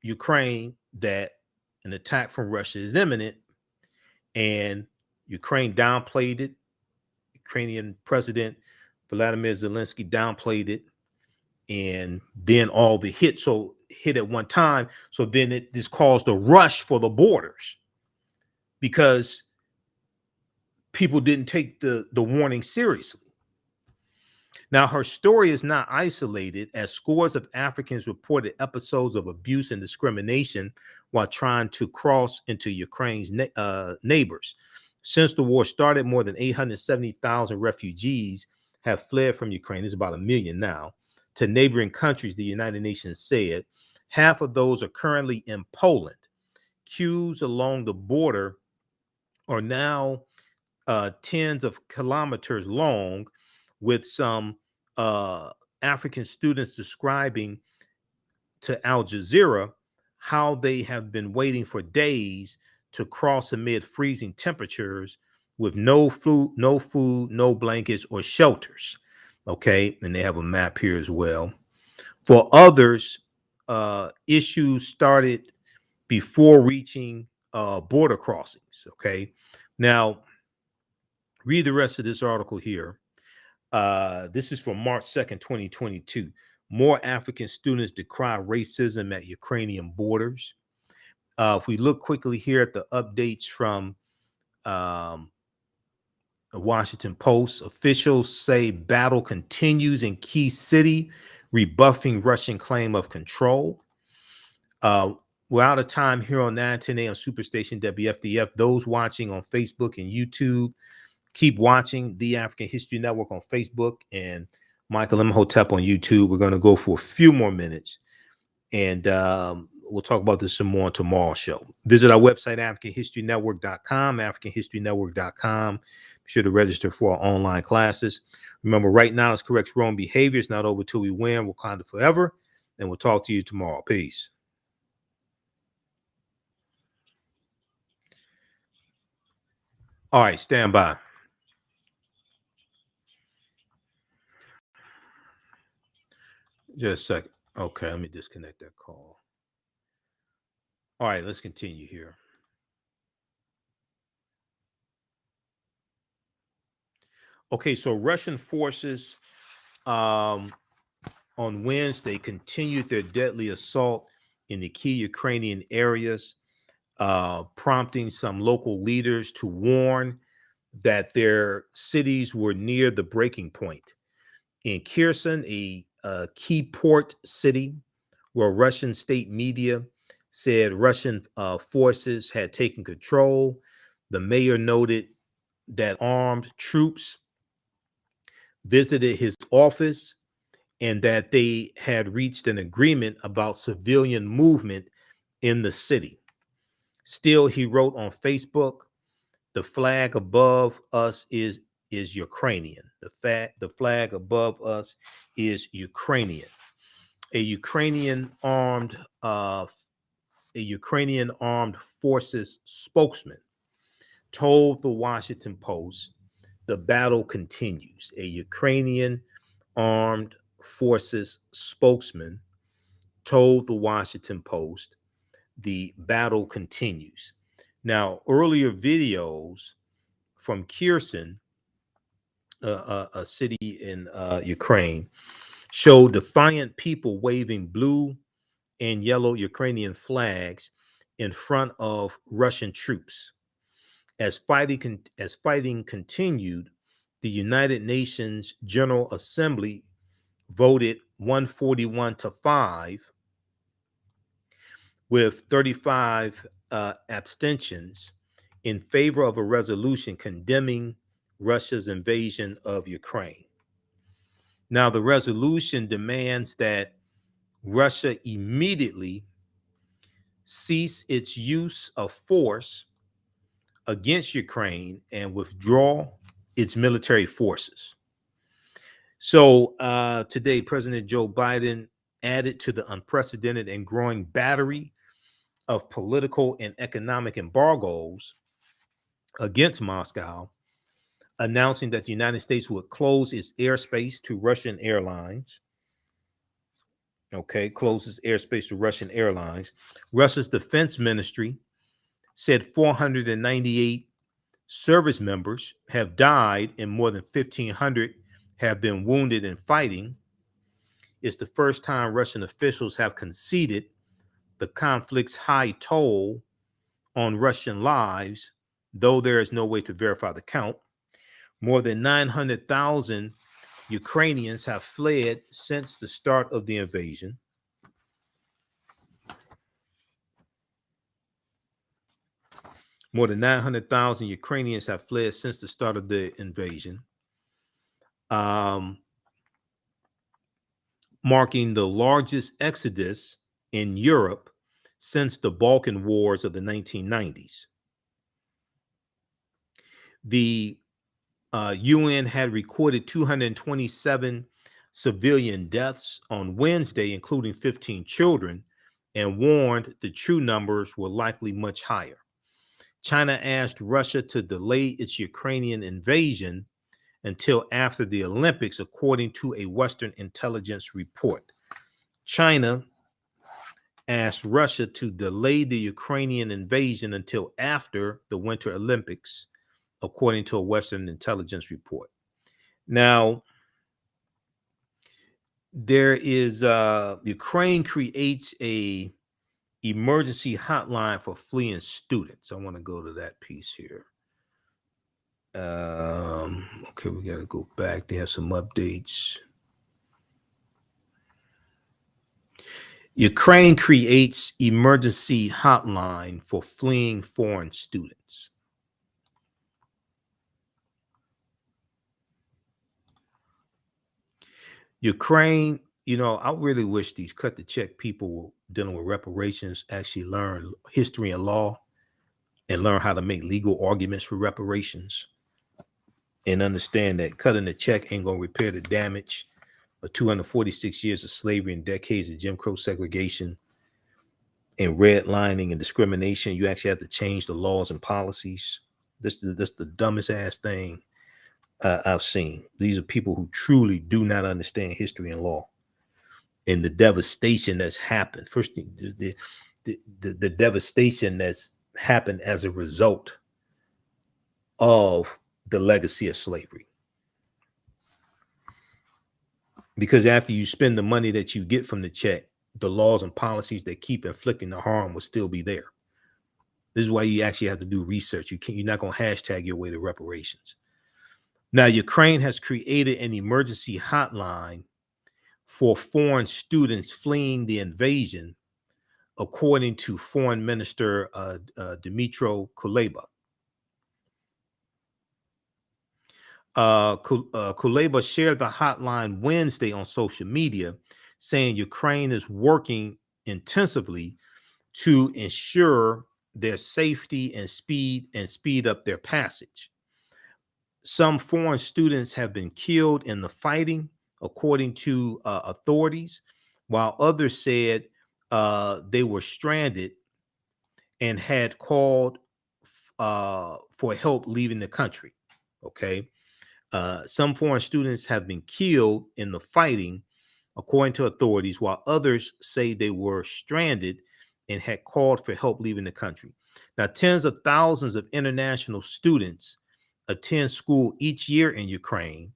Ukraine that an attack from Russia is imminent. And Ukraine downplayed it. Ukrainian President Vladimir Zelensky downplayed it. And then all the hit at one time. So then this caused a rush for the borders because people didn't take the warning seriously. Now, her story is not isolated, as scores of Africans reported episodes of abuse and discrimination while trying to cross into Ukraine's neighbors. Since the war started, more than 870,000 refugees have fled from Ukraine. There's about 1 million now, to neighboring countries, the United Nations said. Half of those are currently in Poland. Queues along the border are now tens of kilometers long, with some African students describing to Al Jazeera how they have been waiting for days to cross amid freezing temperatures with no food, no blankets or shelters. Okay, and they have a map here as well. For others, issues started before reaching border crossings. Okay, now read the rest of this article here. This is from March 2nd, 2022. More African students decry racism at Ukrainian borders. If we look quickly here at the updates from the Washington Post, officials say battle continues in key city, rebuffing Russian claim of control. We're out of time here on 910 AM Superstation WFDF. Those watching on Facebook and YouTube, keep watching The African History Network on Facebook and Michael Imhotep on YouTube. We're going to go for a few more minutes. And we'll talk about this some more on tomorrow's show. Visit our website, AfricanHistoryNetwork.com, AfricanHistoryNetwork.com. Be sure to register for our online classes. Remember, right now is correct wrong behavior. It's not over till we win. Wakanda forever. And we'll talk to you tomorrow. Peace. All right, stand by. Just a second. Okay, let me disconnect that call. All right, let's continue here. Okay, so Russian forces on Wednesday continued their deadly assault in the key Ukrainian areas, prompting some local leaders to warn that their cities were near the breaking point. In Kherson, a key port city where Russian state media said Russian forces had taken control, the mayor noted that armed troops visited his office and that they had reached an agreement about civilian movement in the city. Still, he wrote on Facebook, the flag above us is Ukrainian. The flag above us is Ukrainian. A Ukrainian armed forces spokesman told the Washington Post, the battle continues. A Ukrainian armed forces spokesman told the Washington Post, the battle continues. Now, earlier videos from Kherson, a city in Ukraine, showed defiant people waving blue and yellow Ukrainian flags in front of Russian troops. As fighting continued, the United Nations General Assembly voted 141-5 with 35 abstentions in favor of a resolution condemning Russia's invasion of Ukraine. Now, the resolution demands that Russia immediately cease its use of force against Ukraine and withdraw its military forces. So today, President Joe Biden added to the unprecedented and growing battery of political and economic embargoes against Moscow, announcing that the United States would close its airspace to Russian airlines. Okay, closes airspace to Russian airlines. Russia's defense ministry said 498 service members have died and more than 1,500 have been wounded in fighting. It's the first time Russian officials have conceded the conflict's high toll on Russian lives, though there is no way to verify the count. More than 900,000 Ukrainians have fled since the start of the invasion. More than 900,000 Ukrainians have fled since the start of the invasion, marking the largest exodus in Europe since the Balkan Wars of the 1990s. The UN had recorded 227 civilian deaths on Wednesday, including 15 children, and warned the true numbers were likely much higher. China asked Russia to delay its Ukrainian invasion until after the Olympics, according to a Western intelligence report. China asked Russia to delay the Ukrainian invasion until after the Winter Olympics, according to a Western intelligence report. Now, there is Ukraine creates a emergency hotline for fleeing students. I want to go to that piece here. Okay, we got to go back. They have some updates. Ukraine creates emergency hotline for fleeing foreign students. Ukraine, I really wish these cut the check people dealing with reparations actually learn history and law and learn how to make legal arguments for reparations and understand that cutting the check ain't going to repair the damage of 246 years of slavery and decades of Jim Crow segregation and redlining and discrimination. You actually have to change the laws and policies. This is the dumbest ass thing I've seen. These are people who truly do not understand history and law and the devastation that's happened. First, the devastation that's happened as a result of the legacy of slavery. Because after you spend the money that you get from the check, the laws and policies that keep inflicting the harm will still be there. This is why you actually have to do research. You're not going to hashtag your way to reparations. Now, Ukraine has created an emergency hotline for foreign students fleeing the invasion, according to Foreign Minister Dmytro Kuleba. Kuleba shared the hotline Wednesday on social media, saying Ukraine is working intensively to ensure their safety and speed up their passage. Some foreign students have been killed in the fighting, according to authorities, while others said they were stranded and had called for help leaving the country. Okay. Some foreign students have been killed in the fighting, according to authorities, while others say they were stranded and had called for help leaving the country. Now, tens of thousands of international students attend school each year in Ukraine,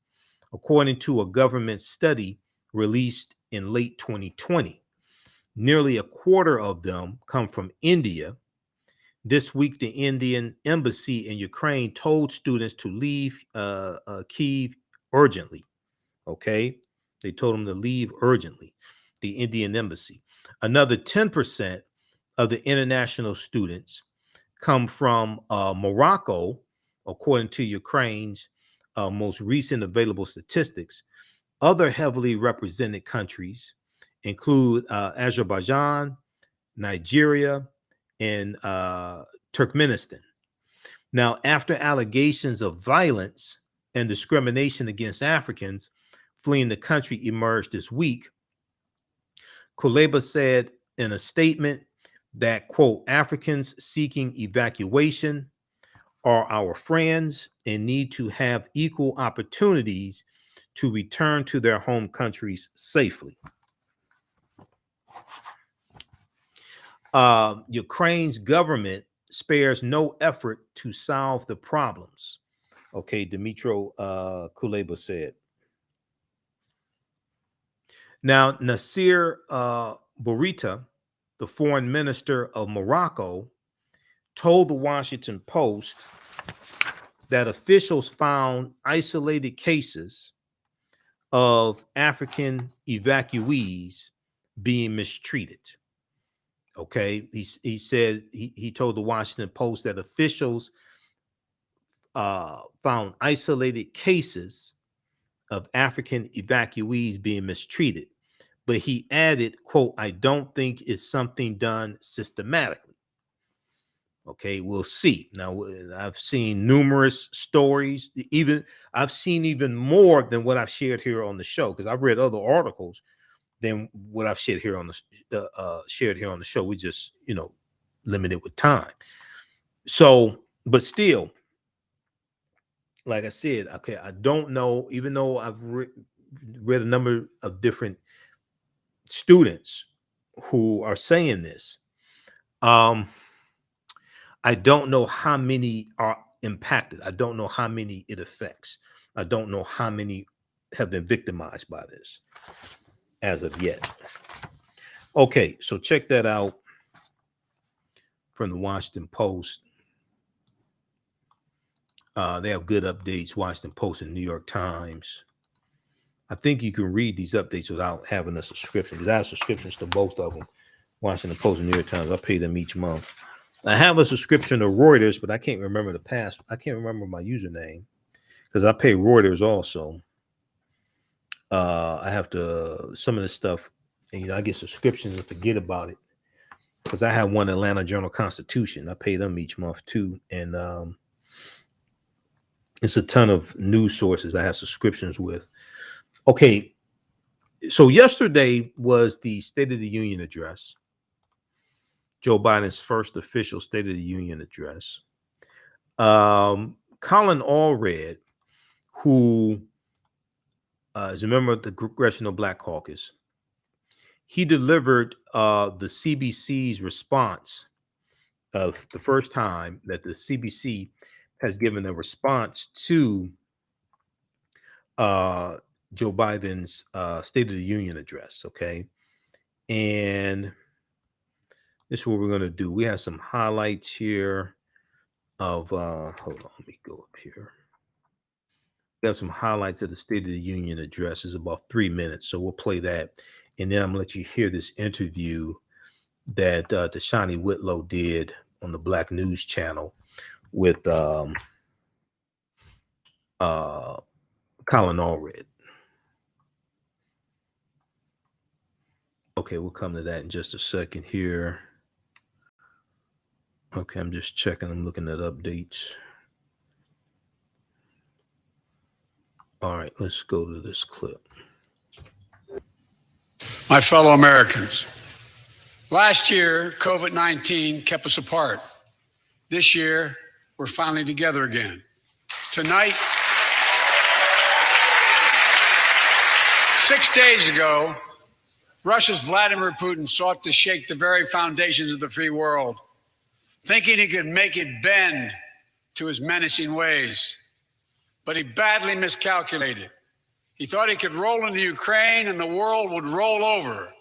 according to a government study released in late 2020. Nearly a quarter of them come from India. This week, the Indian embassy in Ukraine told students to leave Kyiv urgently. Okay, they told them to leave urgently. The Indian embassy. Another 10% of the international students come from Morocco, according to Ukraine's most recent available statistics. Other heavily represented countries include Azerbaijan, Nigeria, and Turkmenistan. Now, after allegations of violence and discrimination against Africans fleeing the country emerged this week, Kuleba said in a statement that, quote, Africans seeking evacuation are our friends and need to have equal opportunities to return to their home countries safely. Ukraine's government spares no effort to solve the problems. Okay, Dmytro Kuleba said. Now, Nasser Bourita, the foreign minister of Morocco, told the Washington Post that officials found isolated cases of African evacuees being mistreated. Okay, he said he told the Washington Post that officials found isolated cases of African evacuees being mistreated, but he added, quote, I don't think it's something done systematically. Okay, we'll see. Now, I've seen numerous stories. I've seen even more than what I've shared here on the show, because I've read other articles than what I've shared here on the show. We just, limited with time. So, but still, like I said, okay, I don't know, even though I've read a number of different students who are saying this, I don't know how many are impacted. I don't know how many it affects. I don't know how many have been victimized by this as of yet. Okay, so check that out from the Washington Post. They have good updates, Washington Post and New York Times. I think you can read these updates without having a subscription, because I have subscriptions to both of them, Washington Post and New York Times. I pay them each month. I have a subscription to Reuters, but I can't remember I can't remember my username, because I pay Reuters also. I have to, some of this stuff And, I get subscriptions and forget about it because I have one Atlanta Journal-Constitution. I pay them each month too, and it's a ton of news sources I have subscriptions with. Okay, so yesterday was the State of the Union address, Joe Biden's first official State of the Union address. Colin Allred, who is a member of the Congressional Black Caucus, he delivered the CBC's response of the first time that the CBC has given a response to Joe Biden's State of the Union address. Okay. And this is what we're going to do. We have some highlights here of, hold on, let me go up here. We have some highlights of the State of the Union address. It's about 3 minutes. So we'll play that. And then I'm going to let you hear this interview that Tashani Whitlow did on the Black News Channel with Colin Allred. Okay, we'll come to that in just a second here. Okay, I'm just checking. I'm looking at updates. All right, let's go to this clip. My fellow Americans, last year, COVID-19 kept us apart. This year, we're finally together again. Tonight, 6 days ago, Russia's Vladimir Putin sought to shake the very foundations of the free world, thinking he could make it bend to his menacing ways. But he badly miscalculated. He thought he could roll into Ukraine and the world would roll over.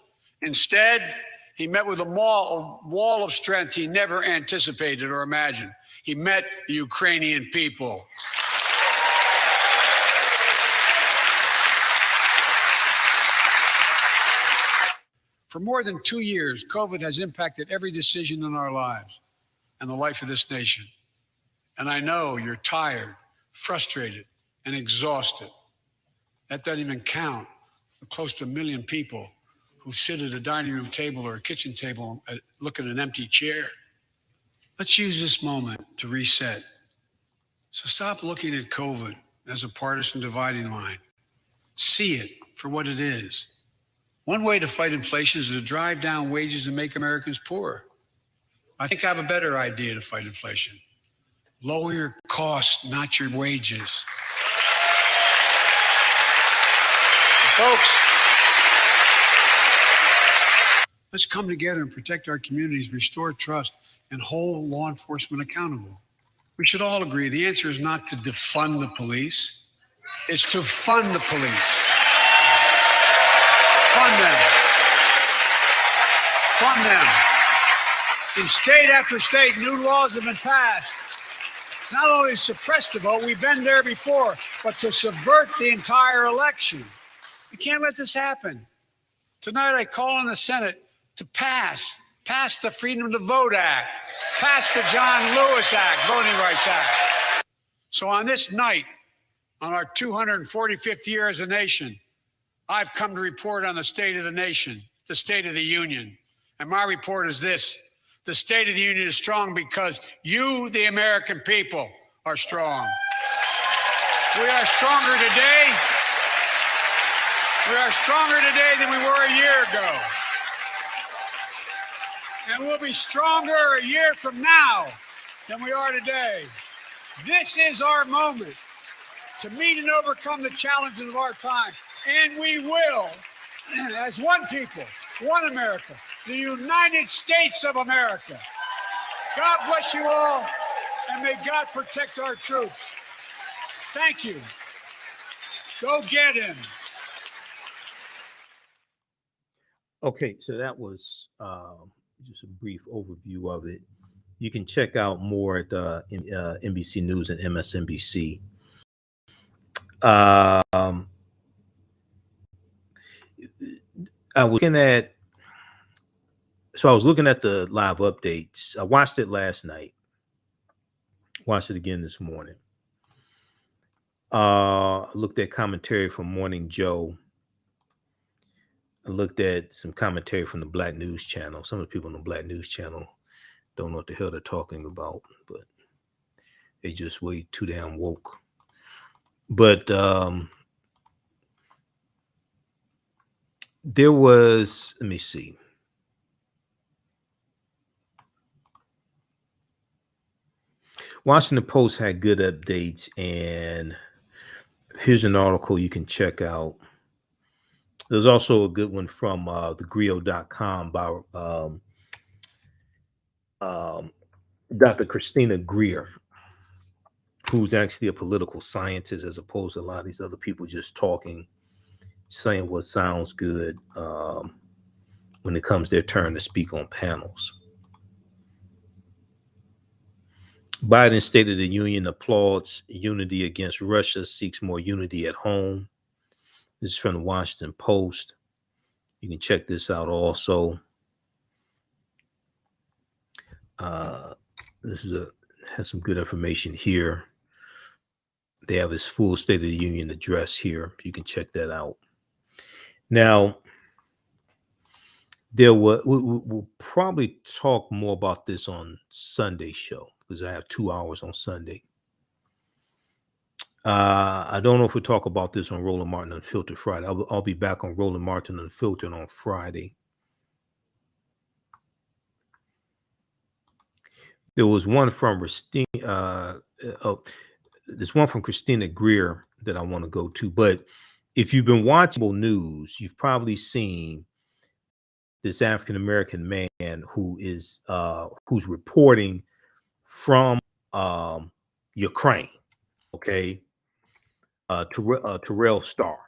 Instead, he met with a wall of strength he never anticipated or imagined. He met the Ukrainian people. For more than 2 years, COVID has impacted every decision in our lives and the life of this nation. And I know you're tired, frustrated, and exhausted. That doesn't even count the close to 1 million people who sit at a dining room table or a kitchen table and look at an empty chair. Let's use this moment to reset. So stop looking at COVID as a partisan dividing line. See it for what it is. One way to fight inflation is to drive down wages and make Americans poorer. I think I have a better idea to fight inflation. Lower your costs, not your wages. Folks, let's come together and protect our communities, restore trust, and hold law enforcement accountable. We should all agree the answer is not to defund the police, it's to fund the police. Fund them. Fund them. In state after state, new laws have been passed. Not only to suppress the vote, we've been there before, but to subvert the entire election. We can't let this happen. Tonight, I call on the Senate to pass the Freedom to Vote Act, pass the John Lewis Act, Voting Rights Act. So on this night, on our 245th year as a nation, I've come to report on the state of the nation, the State of the Union. And my report is this: the State of the Union is strong because you, the American people, are strong. We are stronger today. We are stronger today than we were a year ago. And we'll be stronger a year from now than we are today. This is our moment to meet and overcome the challenges of our time. And we will, as one people, one America, the United States of America. God bless you all, and may God protect our troops. Thank you. Go get him. Okay, so that was just a brief overview of it. You can check out more at NBC News and MSNBC. I was looking at the live updates. I watched it last night. Watched it again this morning. I looked at commentary from Morning Joe. I looked at some commentary from the Black News Channel. Some of the people on the Black News Channel don't know what the hell they're talking about, but they just way too damn woke. But there was, let me see. Washington Post had good updates, and here's an article you can check out. There's also a good one from thegrio.com by Dr. Christina Greer, who's actually a political scientist as opposed to a lot of these other people just talking, saying what sounds good when it comes their turn to speak on panels. Biden State of the Union applauds unity against Russia, seeks more unity at home. This is from the Washington Post. You can check this out also. This is has some good information here. They have his full State of the Union address here. You can check that out. Now, we'll probably talk more about this on Sunday's show because I have 2 hours on Sunday. I don't know if we'll talk about this on Roland Martin Unfiltered Friday. I'll be back on Roland Martin Unfiltered on Friday. There was one from there's one from Christina Greer that I want to go to. But if you've been watching news, you've probably seen this African American man who is who's reporting from Ukraine. Okay, Terrell Starr.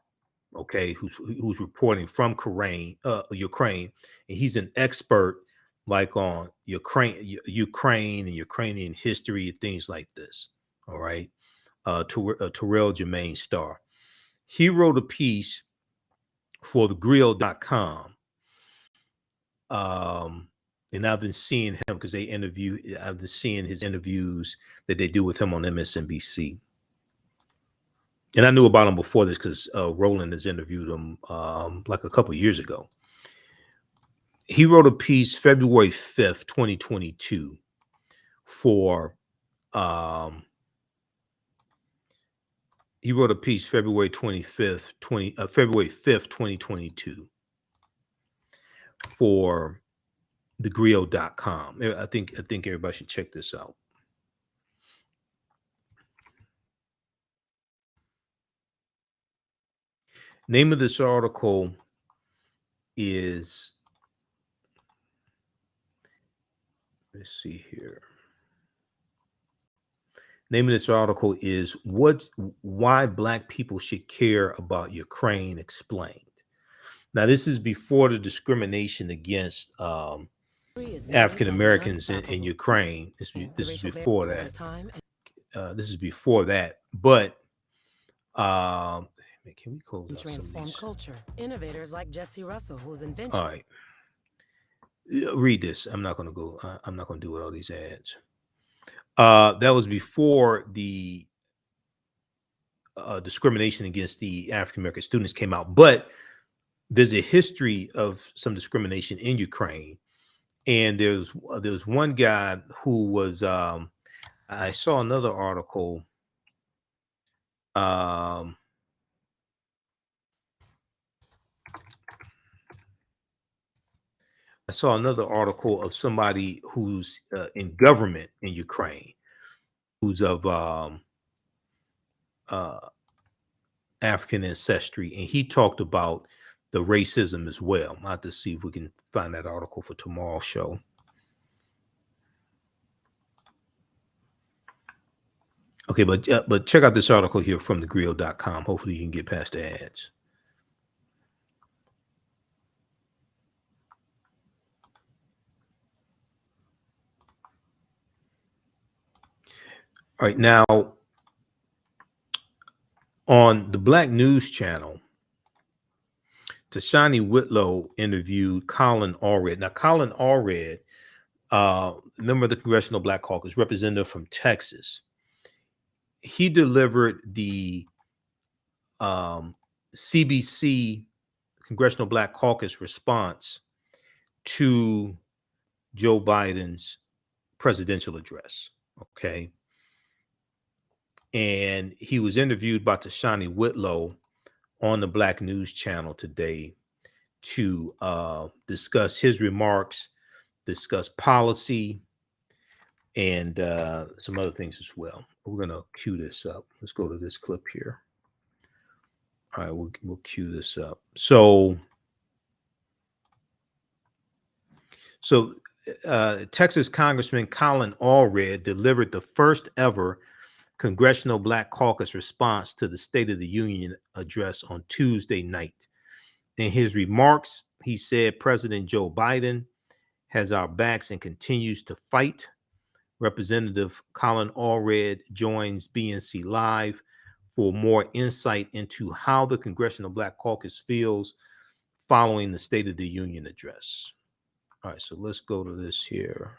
Okay, who's reporting from Ukraine, and he's an expert like on Ukraine and Ukrainian history and things like this. All right, Terrell Jermaine Starr. He wrote a piece for thegrill.com. And I've been seeing him because I've been seeing his interviews that they do with him on MSNBC. And I knew about him before this because Roland has interviewed him like a couple of years ago. He wrote a piece February 5th, 2022 for he wrote a piece February 5th, 2022 for thegrio.com. I think everybody should check this out. Name of this article is, let's see here. Name of this article is Why Black People Should Care About Ukraine Explained. Now, this is before the discrimination against African Americans in Ukraine. This is before that. This is before that. But can we close out some of these? Culture. Innovators like Jesse Russell, whose invention. All right. Read this. I'm not going to go. I'm not going to do with all these ads. That was before the discrimination against the African American students came out. But there's a history of some discrimination in Ukraine, and there's one guy who was. I saw another article. I saw another article of somebody who's in government in Ukraine, who's of African ancestry, and he talked about the racism as well. I'll have to see if we can find that article for tomorrow's show. Okay, but check out this article here from thegrill.com. Hopefully you can get past the ads. All right, now on the Black News Channel, Tashani Whitlow interviewed Colin Allred. Now, Colin Allred, member of the Congressional Black Caucus, representative from Texas, he delivered the CBC Congressional Black Caucus response to Joe Biden's presidential address. Okay. And he was interviewed by Tashani Whitlow on the Black News Channel today to discuss his remarks, discuss policy, and some other things as well. We're going to cue this up. Let's go to this clip here. All right, we'll cue this up. So Texas Congressman Colin Allred delivered the first ever Congressional Black Caucus response to the State of the Union address on Tuesday night. In his remarks, he said President Joe Biden has our backs and continues to fight. Representative Colin Allred joins BNC Live for more insight into how the Congressional Black Caucus feels following the State of the Union address. All right, so let's go to this here.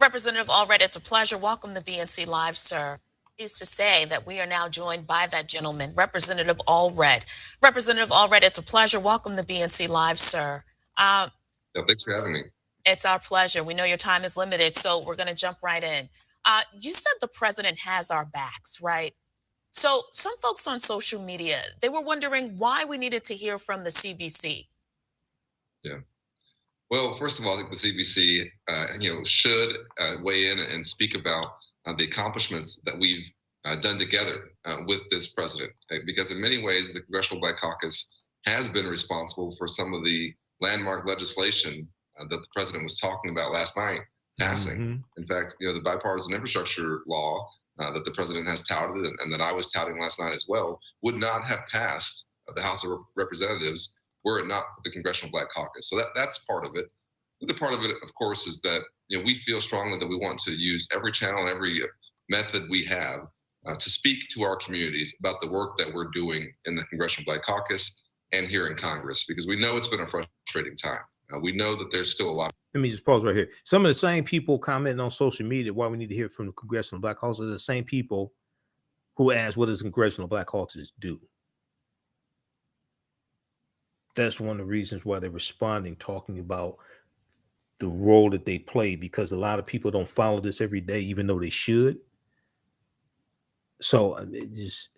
Representative Allred, it's a pleasure. Welcome to BNC Live, sir. Is to say that we are now joined by that gentleman, Representative Allred. Representative Allred, it's a pleasure. Welcome to BNC Live, sir. Yeah, thanks for having me. It's our pleasure. We know your time is limited, so we're going to jump right in. You said the president has our backs, right? So some folks on social media, they were wondering why we needed to hear from the CBC. Yeah. Well, first of all, I think the CBC, should weigh in and speak about the accomplishments that we've done together with this president, because in many ways, the Congressional Black Caucus has been responsible for some of the landmark legislation that the president was talking about last night passing. Mm-hmm. In fact, the bipartisan infrastructure law that the president has touted and that I was touting last night as well would not have passed the House of Representatives were it not for the Congressional Black Caucus. So that's part of it. The other part of it, of course, is that we feel strongly that we want to use every channel, every method we have to speak to our communities about the work that we're doing in the Congressional Black Caucus and here in Congress, because we know it's been a frustrating time. We know that there's still a lot. Let me just pause right here. Some of the same people commenting on social media why we need to hear from the Congressional Black Caucus are the same people who ask, what does the Congressional Black Caucus do? That's one of the reasons why they're responding, talking about the role that they play, because a lot of people don't follow this every day, even though they should. So it's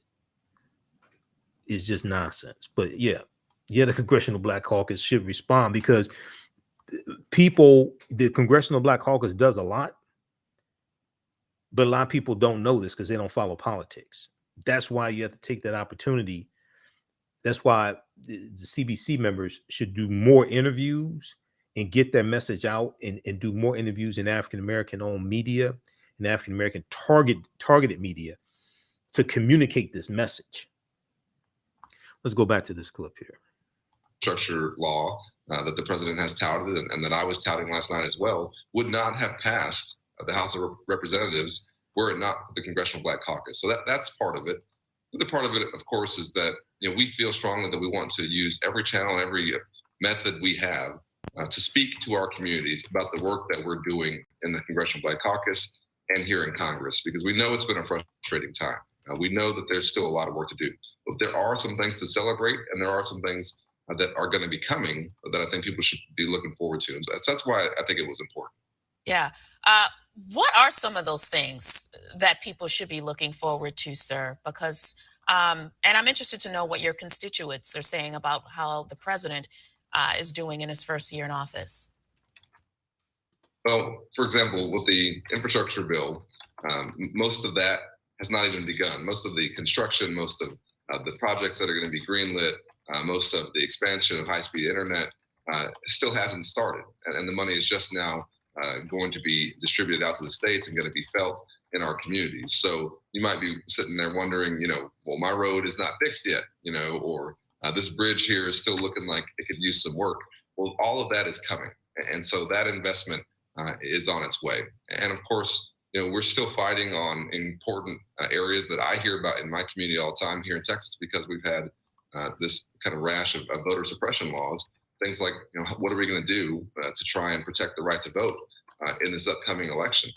just nonsense. But yeah, the Congressional Black Caucus should respond, because the Congressional Black Caucus does a lot, but a lot of people don't know this because they don't follow politics. That's why you have to take that opportunity. That's why the CBC members should do more interviews and get their message out, and do more interviews in African-American owned media and African-American targeted media to communicate this message. Let's go back to this clip here. Structure law that the president has touted and that I was touting last night as well would not have passed the House of Representatives were it not for the Congressional Black Caucus. So that's part of it. The other part of it, of course, is that we feel strongly that we want to use every channel, every method we have to speak to our communities about the work that we're doing in the Congressional Black Caucus and here in Congress, because we know it's been a frustrating time. We know that there's still a lot of work to do, but there are some things to celebrate, and there are some things that are going to be coming that I think people should be looking forward to. And that's why I think it was important. Yeah. What are some of those things that people should be looking forward to, sir? Because, and I'm interested to know what your constituents are saying about how the president is doing in his first year in office. Well, for example, with the infrastructure bill, most of that has not even begun. Most of the construction, most of the projects that are going to be greenlit, most of the expansion of high-speed internet still hasn't started. And the money is just now going to be distributed out to the states and going to be felt in our communities. So you might be sitting there wondering, well, my road is not fixed yet, or this bridge here is still looking like it could use some work. Well, all of that is coming. And so that investment is on its way. And of course, we're still fighting on important areas that I hear about in my community all the time here in Texas, because we've had this kind of rash of voter suppression laws. Things like, what are we going to do to try and protect the right to vote in this upcoming election?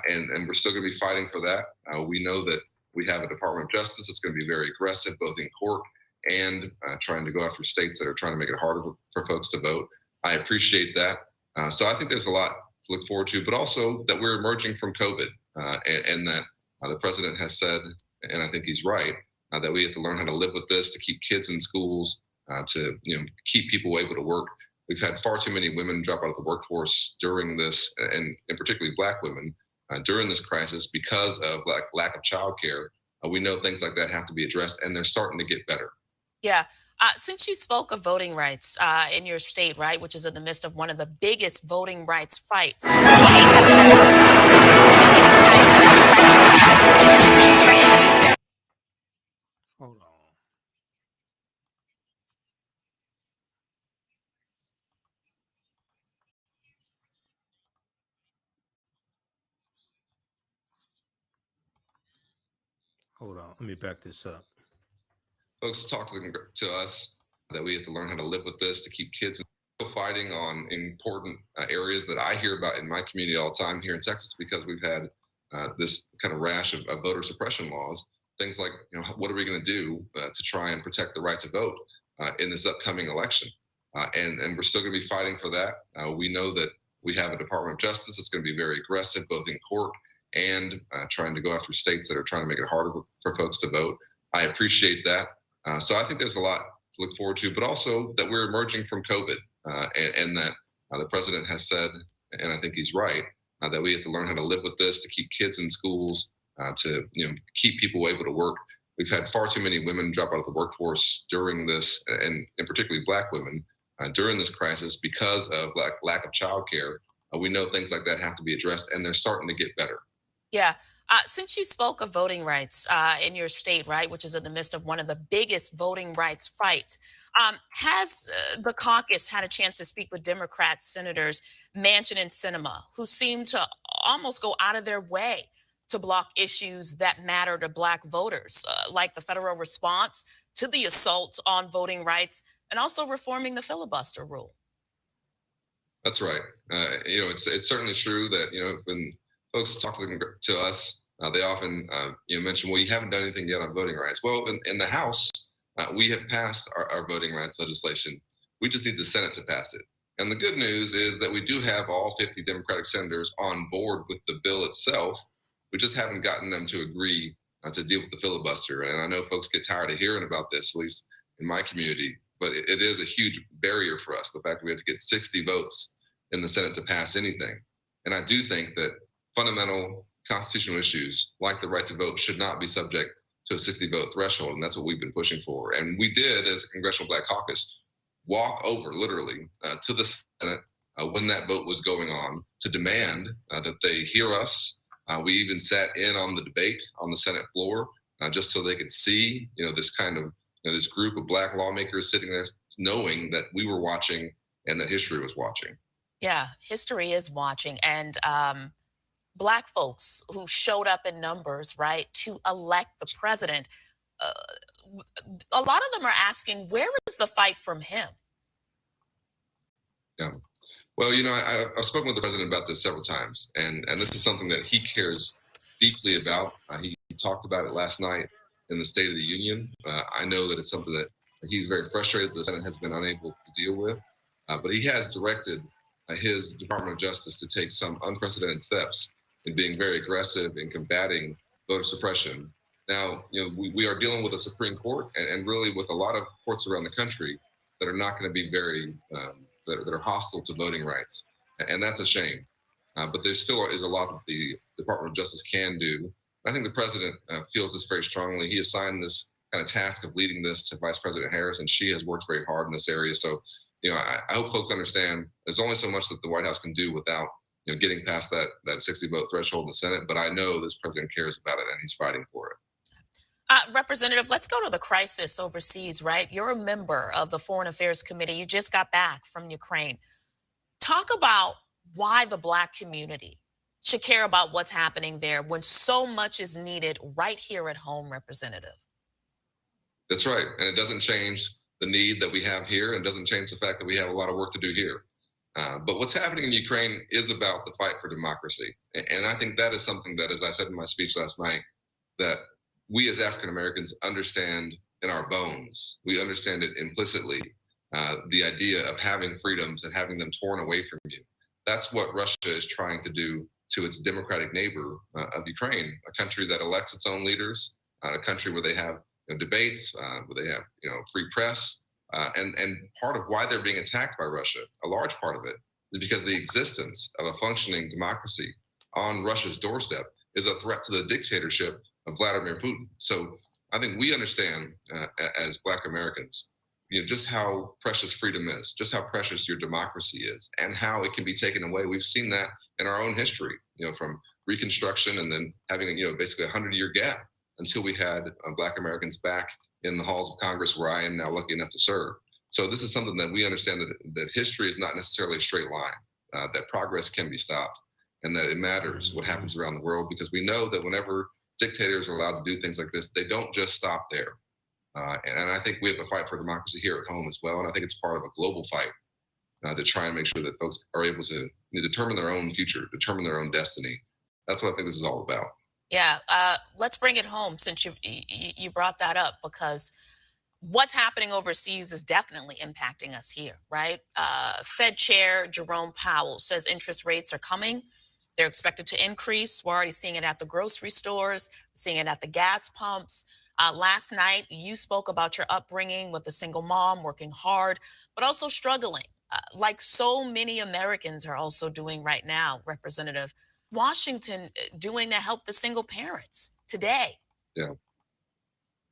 And we're still going to be fighting for that. We know that we have a Department of Justice that's going to be very aggressive, both in court and trying to go after states that are trying to make it harder for folks to vote. I appreciate that. So I think there's a lot to look forward to, but also that we're emerging from COVID and that the president has said, and I think he's right, that we have to learn how to live with this, to keep kids in schools, to keep people able to work. We've had far too many women drop out of the workforce during this, and particularly Black women during this crisis because of lack of childcare. We know things like that have to be addressed, and they're starting to get better. Yeah. Since you spoke of voting rights in your state, right, which is in the midst of one of the biggest voting rights fights, Hold on. Hold on. Let me back this up. Folks talk to us that we have to learn how to live with this, to keep kids fighting on important areas that I hear about in my community all the time here in Texas, because we've had this kind of rash of voter suppression laws. Things like, what are we going to do to try and protect the right to vote in this upcoming election? And we're still going to be fighting for that. We know that we have a Department of Justice that's going to be very aggressive, both in court and trying to go after states that are trying to make it harder for folks to vote. I appreciate that. So I think there's a lot to look forward to, but also that we're emerging from COVID and that the president has said, and I think he's right, that we have to learn how to live with this, to keep kids in schools, to keep people able to work. We've had far too many women drop out of the workforce during this, and particularly Black women during this crisis because of lack of childcare. We know things like that have to be addressed, and they're starting to get better. Yeah. Since you spoke of voting rights in your state, right, which is in the midst of one of the biggest voting rights fights, has the caucus had a chance to speak with Democrat Senators Manchin and Sinema, who seem to almost go out of their way to block issues that matter to Black voters, like the federal response to the assault on voting rights and also reforming the filibuster rule? That's right. It's certainly true that, when folks talk to us, they often mention, well, you haven't done anything yet on voting rights. Well, in the House, we have passed our voting rights legislation. We just need the Senate to pass it. And the good news is that we do have all 50 Democratic senators on board with the bill itself. We just haven't gotten them to agree to deal with the filibuster. And I know folks get tired of hearing about this, at least in my community, but it is a huge barrier for us, the fact that we have to get 60 votes in the Senate to pass anything. And I do think that fundamental constitutional issues like the right to vote should not be subject to a 60 vote threshold. And that's what we've been pushing for. And we did, as a Congressional Black Caucus, walk over literally to the Senate when that vote was going on to demand that they hear us. We even sat in on the debate on the Senate floor just so they could see, this kind of, this group of Black lawmakers sitting there knowing that we were watching and that history was watching. Yeah, history is watching. And Black folks who showed up in numbers, right, to elect the president, a lot of them are asking, where is the fight from him? Yeah. Well, I've spoken with the president about this several times, and this is something that he cares deeply about. He talked about it last night in the State of the Union. I know that it's something that he's very frustrated the Senate has been unable to deal with, but he has directed his Department of Justice to take some unprecedented steps in being very aggressive in combating voter suppression. Now, we are dealing with a Supreme Court and really with a lot of courts around the country that are not going to be very, that are hostile to voting rights. And that's a shame. But there still is a lot that the Department of Justice can do. I think the president feels this very strongly. He assigned this kind of task of leading this to Vice President Harris, and she has worked very hard in this area. So, I hope folks understand there's only so much that the White House can do without getting past that 60 vote threshold in the Senate. But I know this president cares about it and he's fighting for it. Representative, let's go to the crisis overseas, right? You're a member of the Foreign Affairs Committee. You just got back from Ukraine. Talk about why the Black community should care about what's happening there when so much is needed right here at home, Representative. That's right. And it doesn't change the need that we have here, and doesn't change the fact that we have a lot of work to do here. But what's happening in Ukraine is about the fight for democracy. And I think that is something that, as I said in my speech last night, that we as African Americans understand in our bones, we understand it implicitly, the idea of having freedoms and having them torn away from you. That's what Russia is trying to do to its democratic neighbor of Ukraine, a country that elects its own leaders, a country where they have debates, where they have free press, and part of why they're being attacked by Russia, a large part of it, is because the existence of a functioning democracy on Russia's doorstep is a threat to the dictatorship of Vladimir Putin. So I think we understand as Black Americans, just how precious freedom is, just how precious your democracy is, and how it can be taken away. We've seen that in our own history, from Reconstruction and then having basically a 100-year gap until we had Black Americans back in the halls of Congress, where I am now lucky enough to serve. So this is something that we understand, that history is not necessarily a straight line, that progress can be stopped, and that it matters what happens around the world, because we know that whenever dictators are allowed to do things like this, they don't just stop there. And I think we have a fight for democracy here at home as well. And I think it's part of a global fight to try and make sure that folks are able to determine their own future, determine their own destiny. That's what I think this is all about. Yeah, let's bring it home, since you brought that up, because what's happening overseas is definitely impacting us here, right? Fed Chair Jerome Powell says interest rates are coming. They're expected to increase. We're already seeing it at the grocery stores, seeing it at the gas pumps. Last night, you spoke about your upbringing with a single mom, working hard, but also struggling, like so many Americans are also doing right now. Representative Washington doing to help the single parents today. Yeah,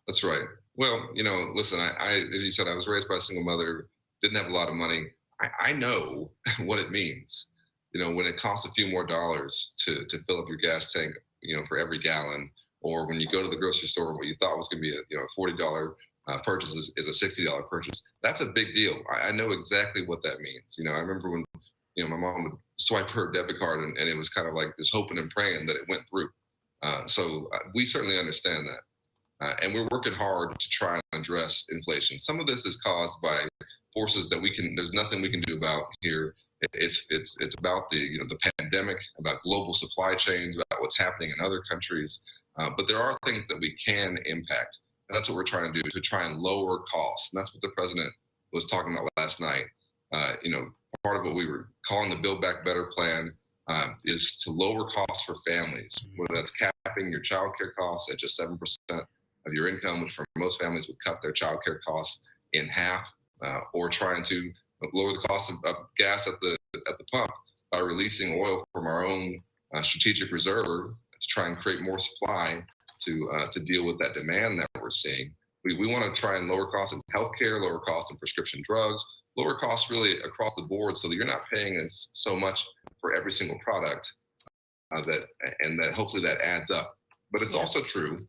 that's right. Well, listen, I as you said, I was raised by a single mother, didn't have a lot of money. I know what it means, when it costs a few more dollars to fill up your gas tank, for every gallon, or when you go to the grocery store, what you thought was going to be a $40 purchase is a $60 purchase. That's a big deal. I know exactly what that means. I remember when my mom would swipe her debit card, and it was kind of like just hoping and praying that it went through. So we certainly understand that. And we're working hard to try and address inflation. Some of this is caused by forces that there's nothing we can do about here. It's about the pandemic, about global supply chains, about what's happening in other countries. But there are things that we can impact. And that's what we're trying to do, to try and lower costs. And that's what the president was talking about last night. Part of what we were calling the Build Back Better plan is to lower costs for families, whether that's capping your child care costs at just 7% of your income, which for most families would cut their child care costs in half, or trying to lower the cost of gas at the pump by releasing oil from our own strategic reserve to try and create more supply to deal with that demand that we're seeing. We want to try and lower costs in healthcare, lower costs in prescription drugs, lower costs really across the board, so that you're not paying so much for every single product, that hopefully that adds up. But it's also true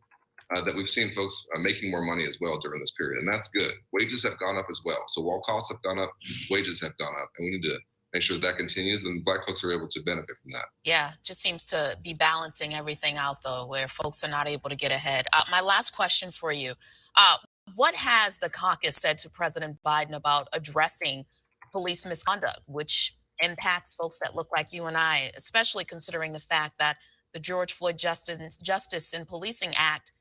that we've seen folks making more money as well during this period, and that's good. Wages have gone up as well. So while costs have gone up, wages have gone up, and we need to make sure that continues, and Black folks are able to benefit from that. Yeah, just seems to be balancing everything out, though, where folks are not able to get ahead. My last question for you. What has the caucus said to President Biden about addressing police misconduct, which impacts folks that look like you and I, especially considering the fact that the George Floyd Justice in Policing Act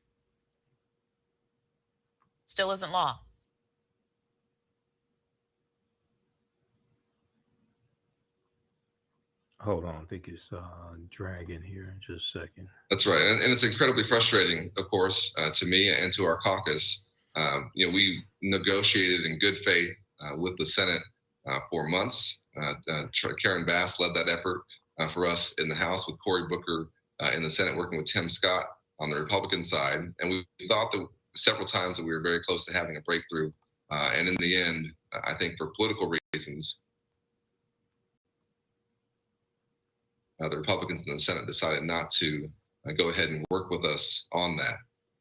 still isn't law? Hold on, I think it's dragging here. Just a second. That's right, and it's incredibly frustrating, of course, to me and to our caucus. We negotiated in good faith with the Senate for months. Karen Bass led that effort for us in the House, with Cory Booker in the Senate, working with Tim Scott on the Republican side. And we thought that several times that we were very close to having a breakthrough. And in the end, I think for political reasons, the Republicans in the Senate decided not to go ahead and work with us on that.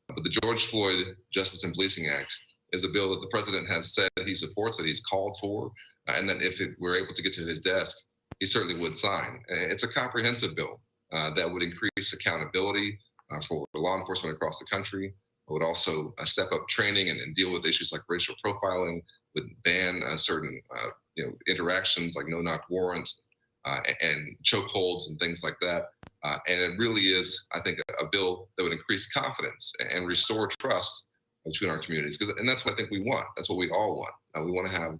But the George Floyd Justice and Policing Act is a bill that the president has said he supports, that he's called for, and that if it were able to get to his desk, he certainly would sign. It's a comprehensive bill that would increase accountability for law enforcement across the country. It would also step up training and deal with issues like racial profiling, would ban certain interactions like no-knock warrants and chokeholds and things like that. And it really is, I think, a bill that would increase confidence and restore trust between our communities. And that's what I think we want. That's what we all want. We want to have,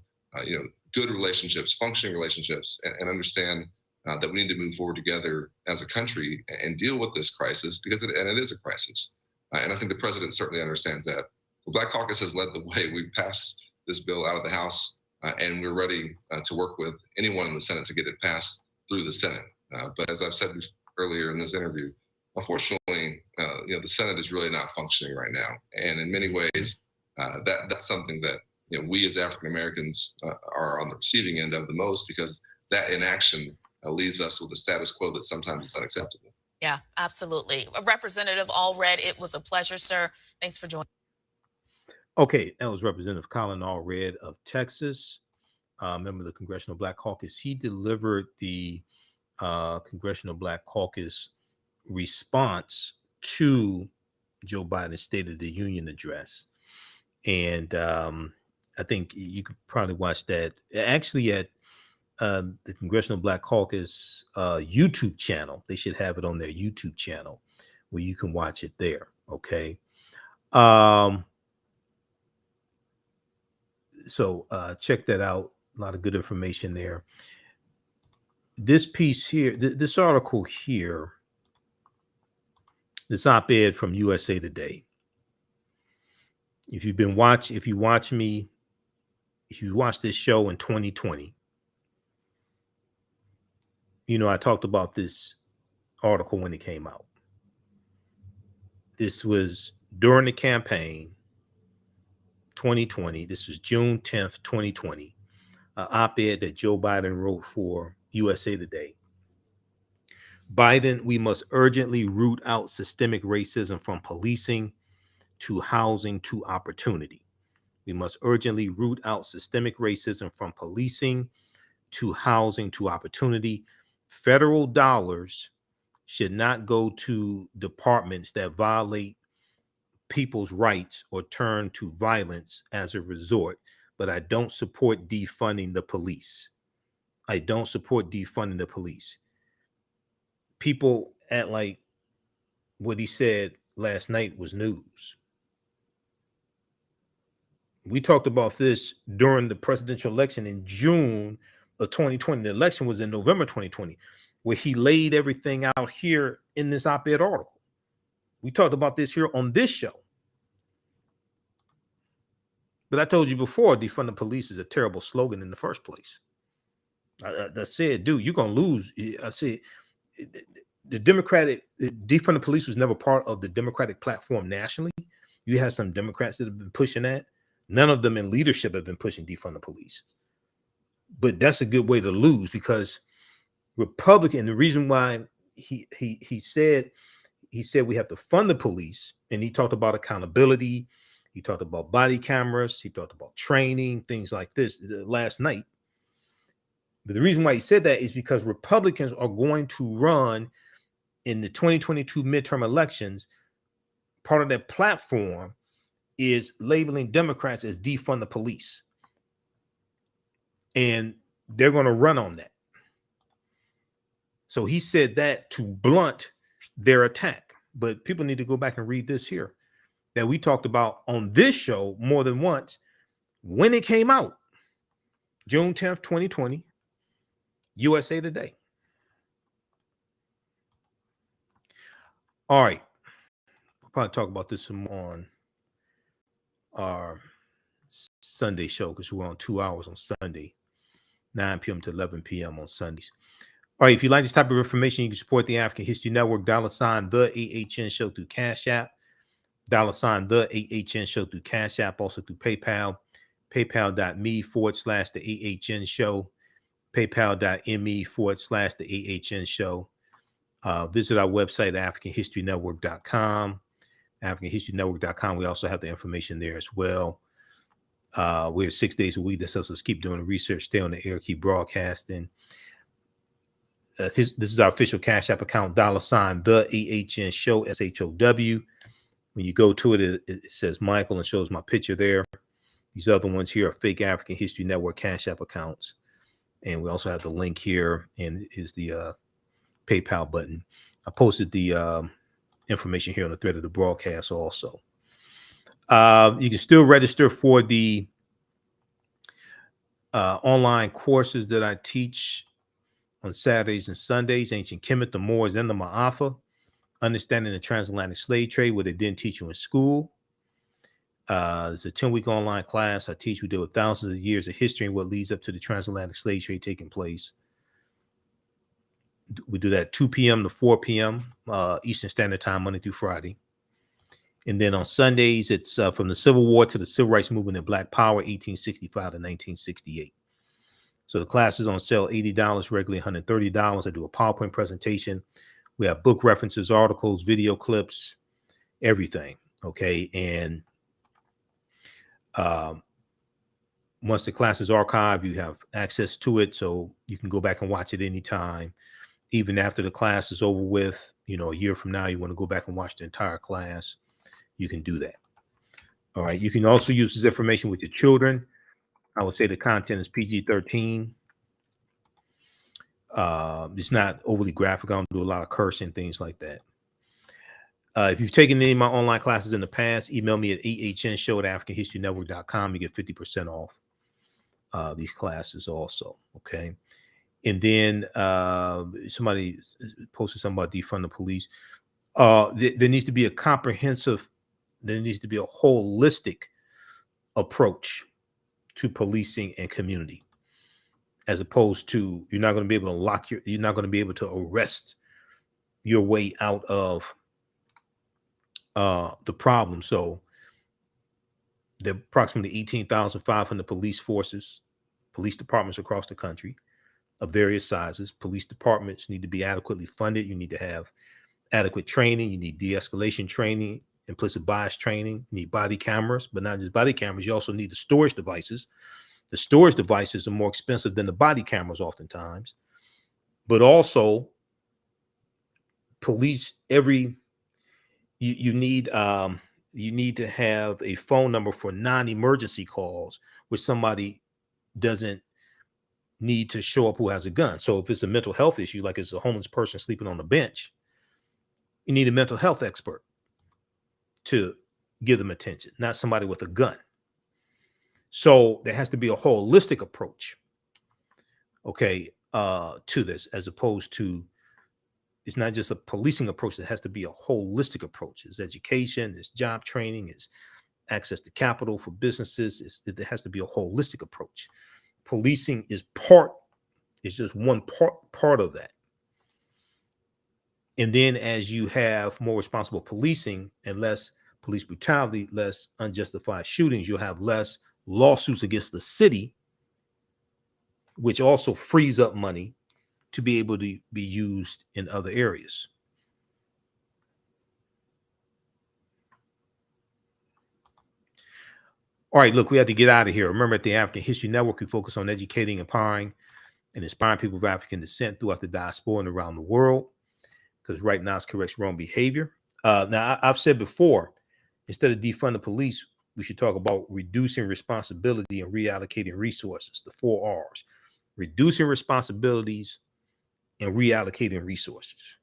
good relationships, functioning relationships, and understand that we need to move forward together as a country and deal with this crisis because it is a crisis. And I think the president certainly understands that. The Black Caucus has led the way. We've passed this bill out of the House, and we're ready to work with anyone in the Senate to get it passed through the Senate. But as I've said earlier in this interview, unfortunately, the Senate is really not functioning right now. And in many ways, that's something that we as African Americans are on the receiving end of the most, because that inaction leaves us with a status quo that sometimes is unacceptable. Yeah, absolutely. Representative Allred, it was a pleasure, sir. Thanks for joining. Okay, that was Representative Colin Allred of Texas, member of the Congressional Black Caucus. He delivered the Congressional Black Caucus response to Joe Biden's State of the Union address. And I think you could probably watch that actually at the Congressional Black Caucus YouTube channel. They should have it on their YouTube channel where you can watch it there. Okay. So check that out. A lot of good information there. This piece here, this article here, this op-ed from USA Today. If you watch this show in 2020, I talked about this article when it came out. This was during the campaign, 2020. This was June 10th, 2020. An op-ed that Joe Biden wrote for USA Today. Biden, we must urgently root out systemic racism from policing to housing to opportunity. We must urgently root out systemic racism from policing to housing to opportunity. Federal dollars should not go to departments that violate people's rights or turn to violence as a resort. But I don't support defunding the police. I don't support defunding the police. People act like what he said last night was news. We talked about this during the presidential election in June of 2020. The election was in November 2020, where he laid everything out here in this op-ed article. We talked about this here on this show. But I told you before, defund the police is a terrible slogan in the first place. I said, dude, you're going to lose. I said, the defund the police was never part of the Democratic platform nationally. You have some Democrats that have been pushing that. None of them in leadership have been pushing defund the police. But that's a good way to lose, because Republican, the reason why he said we have to fund the police, and he talked about accountability, he talked about body cameras, he talked about training, things like this last night. But the reason why he said that is because Republicans are going to run in the 2022 midterm elections. Part of their platform is labeling Democrats as defund the police. And they're going to run on that. So he said that to blunt their attack. But people need to go back and read this here that we talked about on this show more than once when it came out. June 10th, 2020, USA Today. All right. We'll probably talk about this some more on our Sunday show, because we're on 2 hours on Sunday, 9 p.m. to 11 p.m. on Sundays. All right, if you like this type of information, you can support the African History Network, $ the AHN show through Cash App, $ the AHN show through Cash App, also through PayPal, paypal.me/the AHN show, paypal.me/the AHN show. Visit our website, AfricanHistoryNetwork.com, AfricanHistoryNetwork.com. We also have the information there as well. We're 6 days a week. This helps us keep doing the research, stay on the air, keep broadcasting. This is our official Cash App account, $ the AHN show, SHOW. When you go to it, it says Michael and shows my picture there. These other ones here are fake African History Network Cash App accounts. And we also have the link here, and is the PayPal button. I posted the information here on the thread of the broadcast also. You can still register for the online courses that I teach on Saturdays and Sundays: Ancient Kemet, the Moors, and the Maafa. Understanding the transatlantic slave trade, what they didn't teach you in school. It's a 10-week online class I teach. We deal with thousands of years of history and what leads up to the transatlantic slave trade taking place. We do that 2 p.m. to 4 p.m. Eastern Standard Time, Monday through Friday. And then on Sundays, it's from the Civil War to the Civil Rights Movement and Black Power, 1865 to 1968. So the class is on sale, $80, regularly $130. I do a PowerPoint presentation. We have book references, articles, video clips, everything. Okay. And once the class is archived, you have access to it. So you can go back and watch it anytime. Even after the class is over with, you know, a year from now, you want to go back and watch the entire class, you can do that. All right. You can also use this information with your children. I would say the content is PG-13. It's not overly graphic. I don't do a lot of cursing, things like that. If you've taken any of my online classes in the past, email me at TheAHNShow@AfricanHistoryNetwork.com. You get 50% off these classes also. Okay. And then somebody posted something about defund the police. There needs to be a comprehensive, there needs to be a holistic approach to policing and community, as opposed to you're not going to be able to you're not going to be able to arrest your way out of the problem. So there are approximately 18,500 police forces, police departments across the country of various sizes. Police departments need to be adequately funded. You need to have adequate training. You need de-escalation training, implicit bias training. You need body cameras, but not just body cameras. You also need the storage devices. The storage devices are more expensive than the body cameras oftentimes, but also police you need to have a phone number for non-emergency calls where somebody doesn't need to show up who has a gun. So if it's a mental health issue, like it's a homeless person sleeping on the bench, you need a mental health expert to give them attention, not somebody with a gun. So there has to be a holistic approach, okay, to this, as opposed to, it's not just a policing approach. There has to be a holistic approach. It's education, it's job training, it's access to capital for businesses. There has to be a holistic approach. Policing is just one part of that. And then as you have more responsible policing and less police brutality, less unjustified shootings, you'll have less lawsuits against the city, which also frees up money to be able to be used in other areas. All right, look, we have to get out of here. Remember, at the African History Network, we focus on educating, empowering, and inspiring people of African descent throughout the diaspora and around the world, because right now it corrects wrong behavior. Now, I've said before, instead of defund the police, we should talk about reducing responsibility and reallocating resources, the 4 R's. Reducing responsibilities and reallocating resources.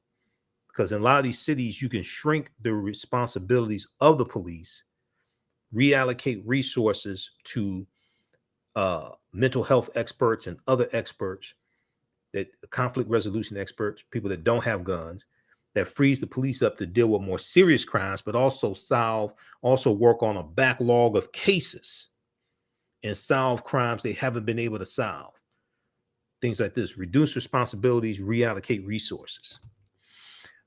Because in a lot of these cities, you can shrink the responsibilities of the police, reallocate resources to mental health experts and other experts, that conflict resolution experts, people that don't have guns, that frees the police up to deal with more serious crimes, but also work on a backlog of cases and solve crimes they haven't been able to solve. Things like this: reduce responsibilities, reallocate resources.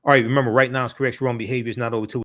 All right, remember, right now, it's correct wrong behavior is not over till